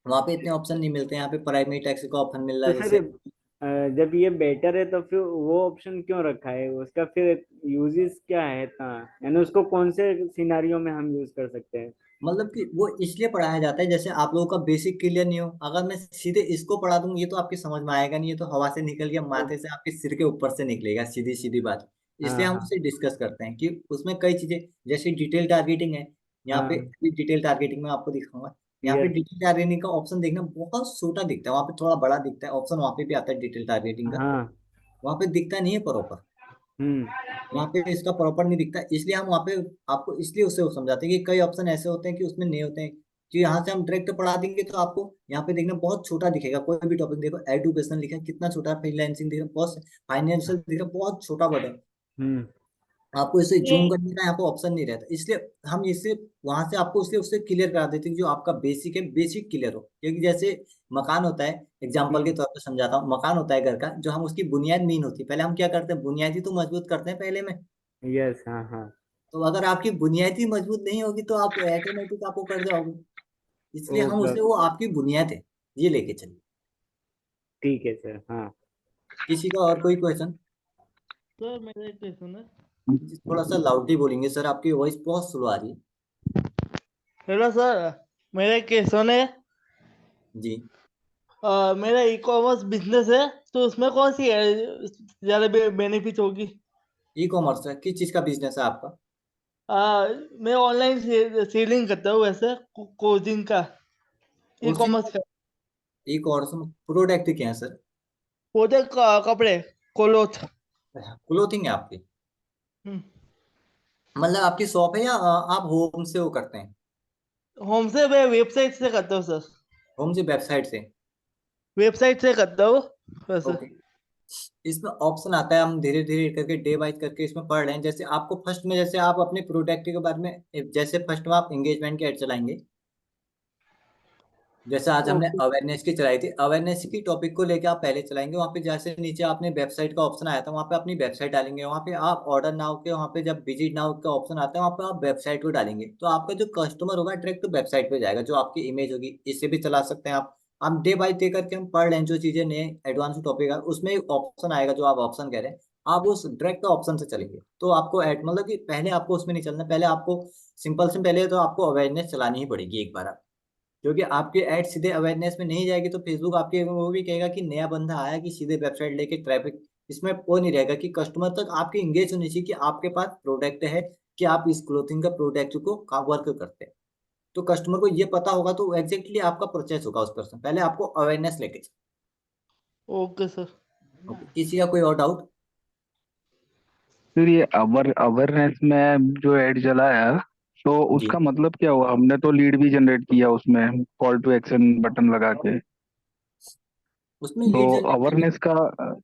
वहाँ पे इतने ऑप्शन नहीं मिलते हैं, यहाँ पे प्राइमरी टैक्स का ऑप्शन मिल रहा तो है सर जैसे। जब ये बेटर है तो फिर वो ऑप्शन क्यों रखा है, उसका फिर यूजेस क्या है इतना, यानी उसको कौन से सिनारियो में हम यूज कर सकते हैं? मतलब कि वो इसलिए पढ़ाया जाता है, जैसे आप लोगों का बेसिक क्लियर नहीं हो, अगर मैं सीधे इसको पढ़ा दूंगी ये तो आपकी समझ में आएगा नहीं, ये तो हवा से निकल गया, ओ, माथे से आपके सिर के ऊपर से निकलेगा, सीधी सीधी बात। इसलिए हाँ हम हाँ उसे डिस्कस करते हैं कि उसमें कई चीजें, जैसे डिटेल टारगेटिंग है। यहाँ पे हाँ। डिटेल टारगेटिंग में आपको दिखाऊंगा। यहाँ पे यस। डिटेल टारगेटिंग का ऑप्शन देखना बहुत छोटा दिखता है, वहाँ पे थोड़ा बड़ा दिखता है ऑप्शन, वहाँ पे भी आता है डिटेल टारगेटिंग का, हाँ। वहाँ पे दिखता नहीं है प्रॉपर। हम्म। वहाँ पे इसका प्रॉपर नहीं दिखता, इसलिए हम वहाँ पे आपको इसलिए उसे वो समझाते हैं कि कई ऑप्शन ऐसे होते हैं कि उसमें नहीं होते हैं, कि यहाँ से हम डायरेक्ट पढ़ा देंगे तो आपको यहाँ पे देखना बहुत छोटा दिखेगा। कोई भी टॉपिक देखो, एजुकेशन लिखा है कितना छोटा, फ्रीलांसिंग दिख रहा है बहुत, फाइनेंशियल दिख रहा है बहुत छोटा वर्ड है। हम्म। आपको इसे ये जूम करने का यहाँ पे ऑप्शन नहीं रहता, इसलिए हम इसे वहां से आपको इसलिए उससे क्लियर करा देते हैं कि जो आपका बेसिक है, बेसिक क्लियर हो। क्योंकि जैसे मकान होता है, एग्जाम्पल के हम्म। तौर पर समझाता हूँ, मकान होता है घर का, जो हम उसकी बुनियाद मीन होती है, पहले हम क्या करते हैं, बुनियादी तो मजबूत करते हैं पहले में। यस। हाँ हाँ। तो अगर आपकी बुनियादी मजबूत नहीं होगी तो आप ऑटोमेटिक आपको कर जाओगे, इसलिए हम ओके उसे, वो आपकी बुनियाद है, ये लेके चलिए। ठीक है सर। हाँ। किसी का और कोई क्वेश्चन? सर मेरा एक क्वेश्चन है। थोड़ा सा लाउडली बोलेंगे सर, आपकी वॉइस बहुत स्लो आ रही है। हेलो सर, मेरा एक क्वेश्चन है। जी। मेरा ई कॉमर्स बिजनेस है, तो उसमें कौन सी ज्यादा बेनिफिट होगी? ई कॉमर्स है, किस चीज का बिजनेस है आपका? मैं ऑनलाइन सेलिंग करता हूँ वैसे, कोचिंग का, ई उसी कॉमर्स का। ई कॉमर्स में प्रोडक्ट क्या है सर? प्रोडक्ट कपड़े, क्लोथ। क्लोथिंग है आपकी? हम्म। मतलब आपकी शॉप है या आप होम से वो करते हैं? होम से मैं वेबसाइट से करता हूँ सर। होम से वेबसाइट से? वेबसाइट से करता हूँ वैसे। ओके। इसमें ऑप्शन आता है, हम धीरे धीरे करके डे बाय करके इसमें पढ़ रहे हैं। जैसे आपको फर्स्ट में, जैसे आप अपने प्रोडक्ट के बारे में, जैसे फर्स्ट में आप एंगेजमेंट के ऐड चलाएंगे। जैसे आज हमने ओके। अवेयरनेस की चलाई थी, अवेयरनेस की टॉपिक को लेके आप पहले चलाएंगे। वहाँ पे जैसे नीचे आपने वेबसाइट का ऑप्शन आया था, वहाँ पे अपनी वेबसाइट डालेंगे। वहाँ पे आप ऑर्डर नाउ के, वहाँ पे जब विजिट नाउ का ऑप्शन आता है, वहाँ पे आप वेबसाइट को डालेंगे। तो आपका जो कस्टमर होगा डायरेक्ट वेबसाइट पे जाएगा। जो आपकी इमेज होगी, इससे भी चला सकते हैं आप डे बाय डे करके हम पढ़ रहे हैं जो चीजें नए एडवांस टॉपिक है, उसमें एक ऑप्शन आएगा जो आप ऑप्शन कह रहे हैं। आप उस डायरेक्ट ऑप्शन से चलेंगे तो आपको एड, मतलब कि पहले आपको उसमें नहीं चलना। पहले आपको सिंपल से, पहले तो आपको अवेयरनेस चलानी ही पड़ेगी एक बार। क्योंकि आपकी ऐड सीधे अवेयरनेस में नहीं जाएगी तो फेसबुक आपके वो भी कहेगा कि नया बंदा आया, कि सीधे वेबसाइट लेके ट्रैफिक इसमें वो नहीं रहेगा कि कस्टमर तक आपके इंगेज होनी चाहिए कि आपके पास प्रोडक्ट है, कि आप इस क्लोथिंग का प्रोडक्ट को का वर्क करते हैं। तो कस्टमर को ये पता होगा तो एग्जैक्टली आपका परचेस होगा उस पर्सन। पहले आपको अवेयरनेस लेके ओके सर। ओके। किसी का कोई और डाउट? फिर ये अवेयरनेस में जो एड चलाया, तो जी। उसका मतलब क्या हुआ? हमने तो लीड भी जनरेट किया उसमें, कॉल टू एक्शन बटन लगा के। उसमें तो लीड जनरेशन। अवेयरनेस का, हाँ,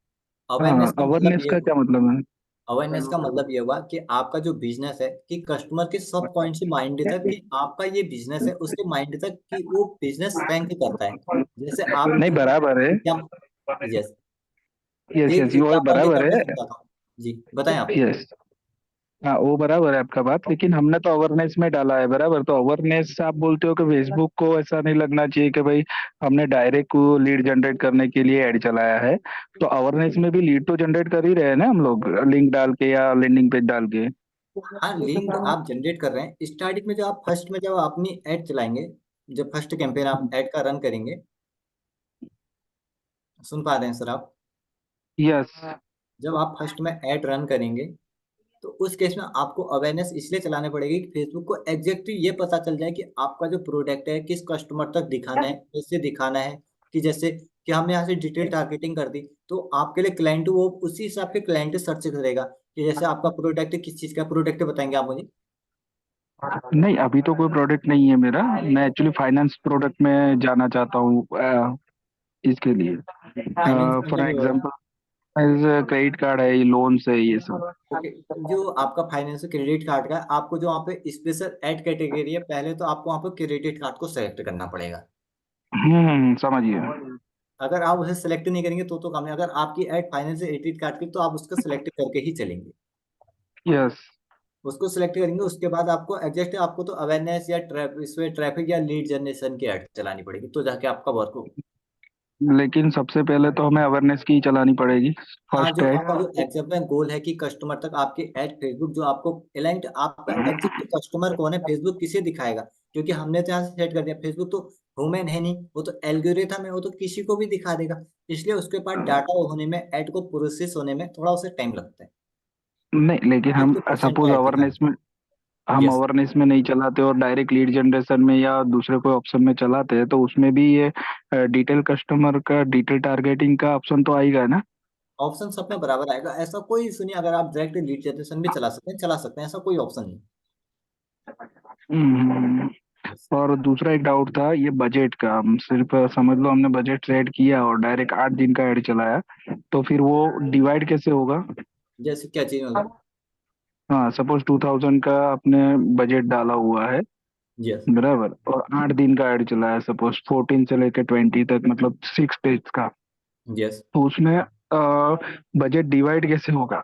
अवेयरनेस का मतलब अवेयरनेस ये का हुआ, क्या मतलब है? अवेयरनेस का मतलब ये हुआ कि आपका जो बिजनेस है, कि कस्टमर के सब पॉइंट से माइंड तक कि आपका ये बिजनेस है, उसके माइंड तक कि वो बिजनेस रैंक करता है। जैसे आप नहीं, बराबर है। क्या? यस। यस एक यस, वो एग्जांपल बराबर देकर मैं है। समझाता हूँ। जी बताएं आप। यस। हाँ, वो बराबर है आपका बात, लेकिन हमने तो अवेयरनेस में डाला है, बराबर। तो अवेयरनेस आप बोलते हो कि फेसबुक को ऐसा नहीं लगना चाहिए कि भाई हमने डायरेक्ट को लीड जनरेट करने के लिए ऐड चलाया है। तो अवेयरनेस में भी लीड तो जनरेट कर ही रहे हैं ना हम लोग, लिंक डाल के या लैंडिंग पेज डाल के। हाँ, लिंक आप जनरेट कर रहे हैं स्टार्टिंग में। जब आप फर्स्ट में जब अपनी ऐड चलाएंगे, जब फर्स्ट कैंपेन आप ऐड का रन करेंगे, सुन पा रहे हैं सर आप? यस। जब आप फर्स्ट में ऐड रन करेंगे तो उस केस में आपको अवेयरनेस इसलिए चलाने पड़ेगी कि फेसबुक को एग्जैक्टली ये पता चल जाए कि आपका जो प्रोडक्ट है किस कस्टमर तक दिखाना है, कैसे दिखाना है। कि जैसे कि हमने यहाँ से डिटेल टारगेटिंग कर दी, तो आपके लिए क्लाइंट वो उसी हिसाब के क्लाइंट सर्च करेगा। कि जैसे आपका प्रोडक्ट किस चीज़ का प्रोडक्ट बताएंगे आप मुझे? नहीं, अभी तो कोई प्रोडक्ट नहीं है मेरा। मैं एक्चुअली फाइनेंस प्रोडक्ट में जाना चाहता हूँ, इसके लिए। फाइनेंस फॉर मतलब? एग्जांपल, क्रेडिट कार्ड है, लोन्स है, ये सब। ओके। जो आपका फाइनेंस क्रेडिट कार्ड का है, आपको जो वहाँ पे स्पेशल ऐड कैटेगरी है, पहले तो आपको वहाँ पे क्रेडिट कार्ड को सेलेक्ट करना पड़ेगा। समझिए। अगर आप उसे सेलेक्ट नहीं करेंगे तो काम नहीं। अगर आपकी ऐड फाइनेंस क्रेडिट कार्ड की, तो आप उसको सेलेक्ट करके ही चलेंगे। यस। उसको सिलेक्ट करेंगे, उसके बाद आपको एग्जैक्ट आपको तो अवेयरनेस या इसमें ट्रैफिक या लीड जनरेशन की ऐड चलानी पड़ेगी, तो जाके आपका वर्क हो। लेकिन सबसे पहले तो हमें अवेयरनेस की ही चलानी पड़ेगी, हाँ, फर्स्ट जो है। आपका जो एग्जैक्ट में गोल है कि कस्टमर तक आपकी ऐड, फेसबुक जो आपको अलाइंड, आपका एग्जैक्ट कस्टमर कौन है, फेसबुक किसे दिखाएगा। क्योंकि हमने तो यहाँ से सेट कर दिया, फेसबुक तो ह्यूमन है नहीं, वो तो एल्गोरिथम है, वो तो किसी को भी दिखा देगा। इसलिए उसके पास डाटा होने में, ऐड को प्रोसेस होने में थोड़ा उसे टाइम लगता है। नहीं, लेकिन हम 50% का सपोज ऐड दिखाना। अवेयरनेस में, हम यस। अवेयरनेस में नहीं चलाते और डायरेक्ट लीड जनरेशन में या दूसरे कोई ऑप्शन में चलाते हैं, तो उसमें भी ये डिटेल कस्टमर का, डिटेल टारगेटिंग का ऑप्शन तो आएगा ना? ऑप्शन सब में बराबर आएगा, ऐसा कोई सुनिए। अगर आप डायरेक्ट लीड जनरेशन भी चला सकते हैं, चला सकते हैं, ऐसा कोई ऑप्शन नहीं। हम्म। Yes. और दूसरा एक डाउट था ये बजट का। हम सिर्फ समझ लो हमने बजट सेट किया और डायरेक्ट 8 दिन का ऐड चलाया, तो फिर वो डिवाइड कैसे होगा? जैसे क्या चीज मतलब? हाँ, सपोज 2000 का आपने बजट डाला हुआ है, यस। बराबर, और 8 दिन का ऐड चला है, सपोज 14 से लेकर 20 तक, मतलब 6 डेज का। यस। तो उसमें बजट डिवाइड कैसे होगा?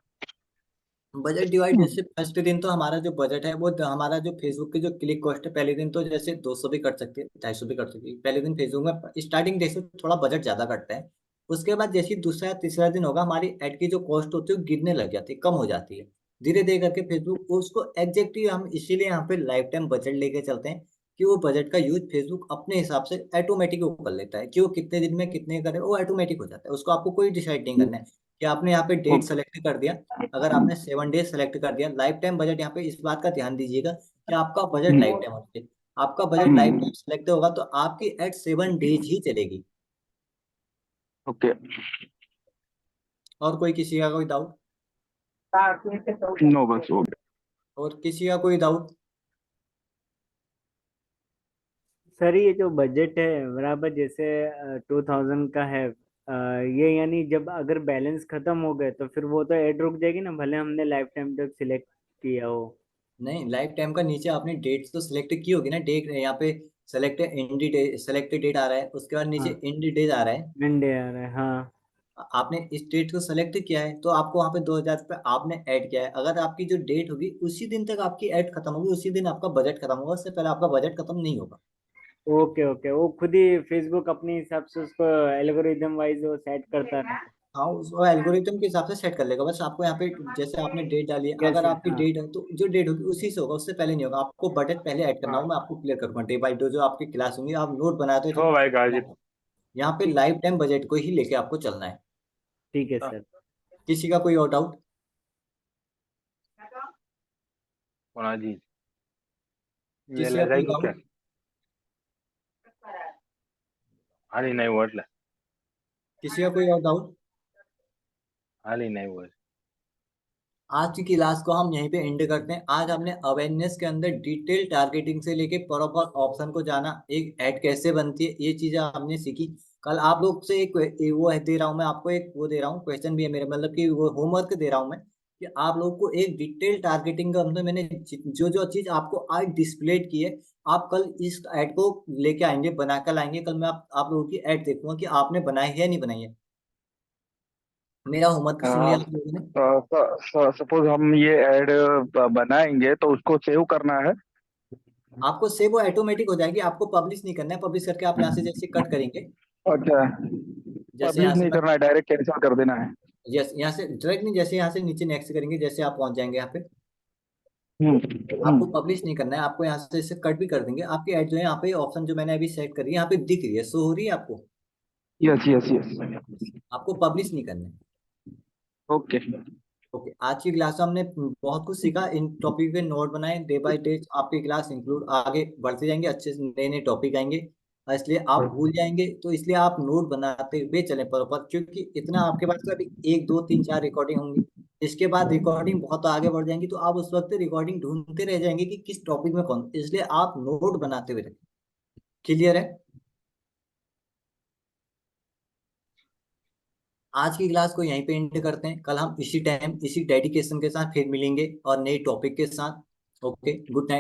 बजट डिवाइड, जैसे फर्स्ट दिन तो हमारा जो बजट है वो, हमारा जो फेसबुक की जो क्लिक कॉस्ट है, पहले दिन तो जैसे 200 भी कट सकती है, 250 भी कट सकती है। पहले दिन फेसबुक में स्टार्टिंग जैसे थोड़ा बजट ज्यादा कटता है। उसके बाद जैसे ही दूसरा तीसरा दिन होगा, हमारी एड की जो कॉस्ट होती है वो गिरने लग जाती है, कम हो जाती है। धीरे धीरे करके फेसबुक उसको एग्जैक्टली, हम इसीलिए यहाँ पे लाइफ टाइम बजट लेके चलते हैं। कि वो बजट का यूज फेसबुक अपने हिसाब से ऑटोमेटिक वो कर लेता है, कि वो कितने दिन में कितने करे, वो ऑटोमेटिक हो जाता है, उसको आपको कोई डिसाइड नहीं करना है। कि आपने यहाँ पे डेट सेलेक्ट कर दिया। अगर आपने 7 डेज सेलेक्ट कर दिया, लाइफ टाइम बजट, यहाँ पे इस बात का ध्यान दीजिएगा कि आपका बजट लाइफ टाइम होना चाहिए। आपका बजट लाइफ टाइम सेलेक्ट होगा तो आपकी एड 7 डेज ही चलेगी। ओके। और कोई किसी का कोई डाउट? नो, बस हो गया। और किसी का कोई डाउट? सर ये जो बजट है बराबर जैसे 2000 का है, ये यानी जब अगर बैलेंस खत्म हो गए तो फिर वो तो ऐड रुक जाएगी ना, भले हमने लाइफ टाइम तक सिलेक्ट किया हो। नहीं, लाइफ टाइम का नीचे आपने डेट तो सिलेक्ट की होगी ना। डेट यहाँ पे select end date, select date आ रहा है, उसके बाद नीचे हाँ, एंड डेट आ रहा है। मंडे आ रहा है, हाँ। आपने इस डेट को सेलेक्ट किया है तो आपको वहाँ पे 2000 रुपये आपने ऐड किया है। अगर आपकी जो डेट होगी उसी दिन तक आपकी ऐड खत्म होगी, उसी दिन आपका बजट खत्म होगा, उससे पहले आपका बजट खत्म नहीं होगा। ओके ओके, वो खुद ही फेसबुक अपने हिसाब से उसको एल्गोरिदम वाइज वो सेट करता है। हाँ, उसको एल्गोरिथम के हिसाब से सेट कर लेगा। बस आपको यहाँ पे जैसे आपने डेट डाली है, यस अगर यस, आपकी हाँ। डेट है तो जो डेट होगी उसी से होगा, उससे पहले नहीं होगा। आपको बजट पहले ऐड करना होगा। मैं आपको क्लियर करूंगा डे बाई डे जो आपकी क्लास होंगी। आप नोट बनाते हो ओ भाई गाजी। तो यहाँ पे लाइफ टाइम बजट को ही लेके आपको चलना है। ठीक है सर। किसी का कोई और डाउट? कोणाजी किसी का वेला कोई जाएगी क्या? डाउट? आली नाही वाटलं, किसी का कोई और डाउट? आली नाही वर। आज की क्लास को हम यहीं पे एंड करते हैं। आज हमने अवेयरनेस के अंदर डिटेल टारगेटिंग से लेके प्रॉपर ऑप्शन को जाना, एक ऐड कैसे बनती है, ये चीजें हमने सीखी। कल आप लोग से एक वो दे रहा हूँ मैं आपको, एक वो दे रहा हूँ, क्वेश्चन भी है मेरे, मतलब कि वो होमवर्क दे रहा हूँ मैं कि आप लोग को एक डिटेल टारगेटिंग का अंदर मैंने जो जो चीज आपको आज डिस्प्ले की है, आप कल इस ऐड को लेके आएंगे, बना कर लाएंगे। कल मैं आप लोगों की ऐड देखूंगा कि आपने बनाई है या नहीं बनाई है। मेरा होमवर्क सुन लिया आप लोगों ने? सपोज हम ये ऐड बनाएंगे तो उसको सेव करना है। आपको सेव वो ऑटोमेटिक हो जाएगी, आपको पब्लिश नहीं करना है। पब्लिश करके आप यहाँ से जैसे कट करेंगे, अच्छा, जैसे पब्लिश यहाँ से नहीं करना है, डायरेक्ट कैंसिल कर देना है। यस, यहाँ से डायरेक्ट नहीं, जैसे यहाँ से नीचे नेक्स्ट करेंगे, जैसे आप पहुंच जाएंगे यहाँ पे, हम्म। आपको पब्लिश नहीं करना है। आपको यहाँ से जैसे कट भी कर देंगे, आपकी एड जो है यहाँ पे ऑप्शन जो मैंने अभी सेट करी है यहाँ पे दिख रही है, शो हो रही है आपको। Yes yes yes. आपको पब्लिश नहीं करना है। ओके। ओके, आज की क्लास में हमने बहुत कुछ सीखा। इन टॉपिक पे नोट बनाए, डे बाय डे आपकी क्लास इंक्लूड आगे बढ़ते जाएंगे, अच्छे से नए नए टॉपिक आएंगे। और इसलिए आप भूल जाएंगे, तो इसलिए आप नोट बनाते हुए चले प्रॉपर, क्योंकि इतना आपके पास तो अभी 1 2 3 4 रिकॉर्डिंग होंगी। इसके बाद रिकॉर्डिंग बहुत आगे बढ़ जाएंगी, तो आप उस वक्त रिकॉर्डिंग ढूंढते रह जाएंगे कि किस टॉपिक में कौन, इसलिए आप नोट बनाते हुए रखें। क्लियर है? आज की क्लास को यहीं पे एंड करते हैं। कल हम इसी टाइम इसी डेडिकेशन के साथ फिर मिलेंगे और नए टॉपिक के साथ। Okay, good night.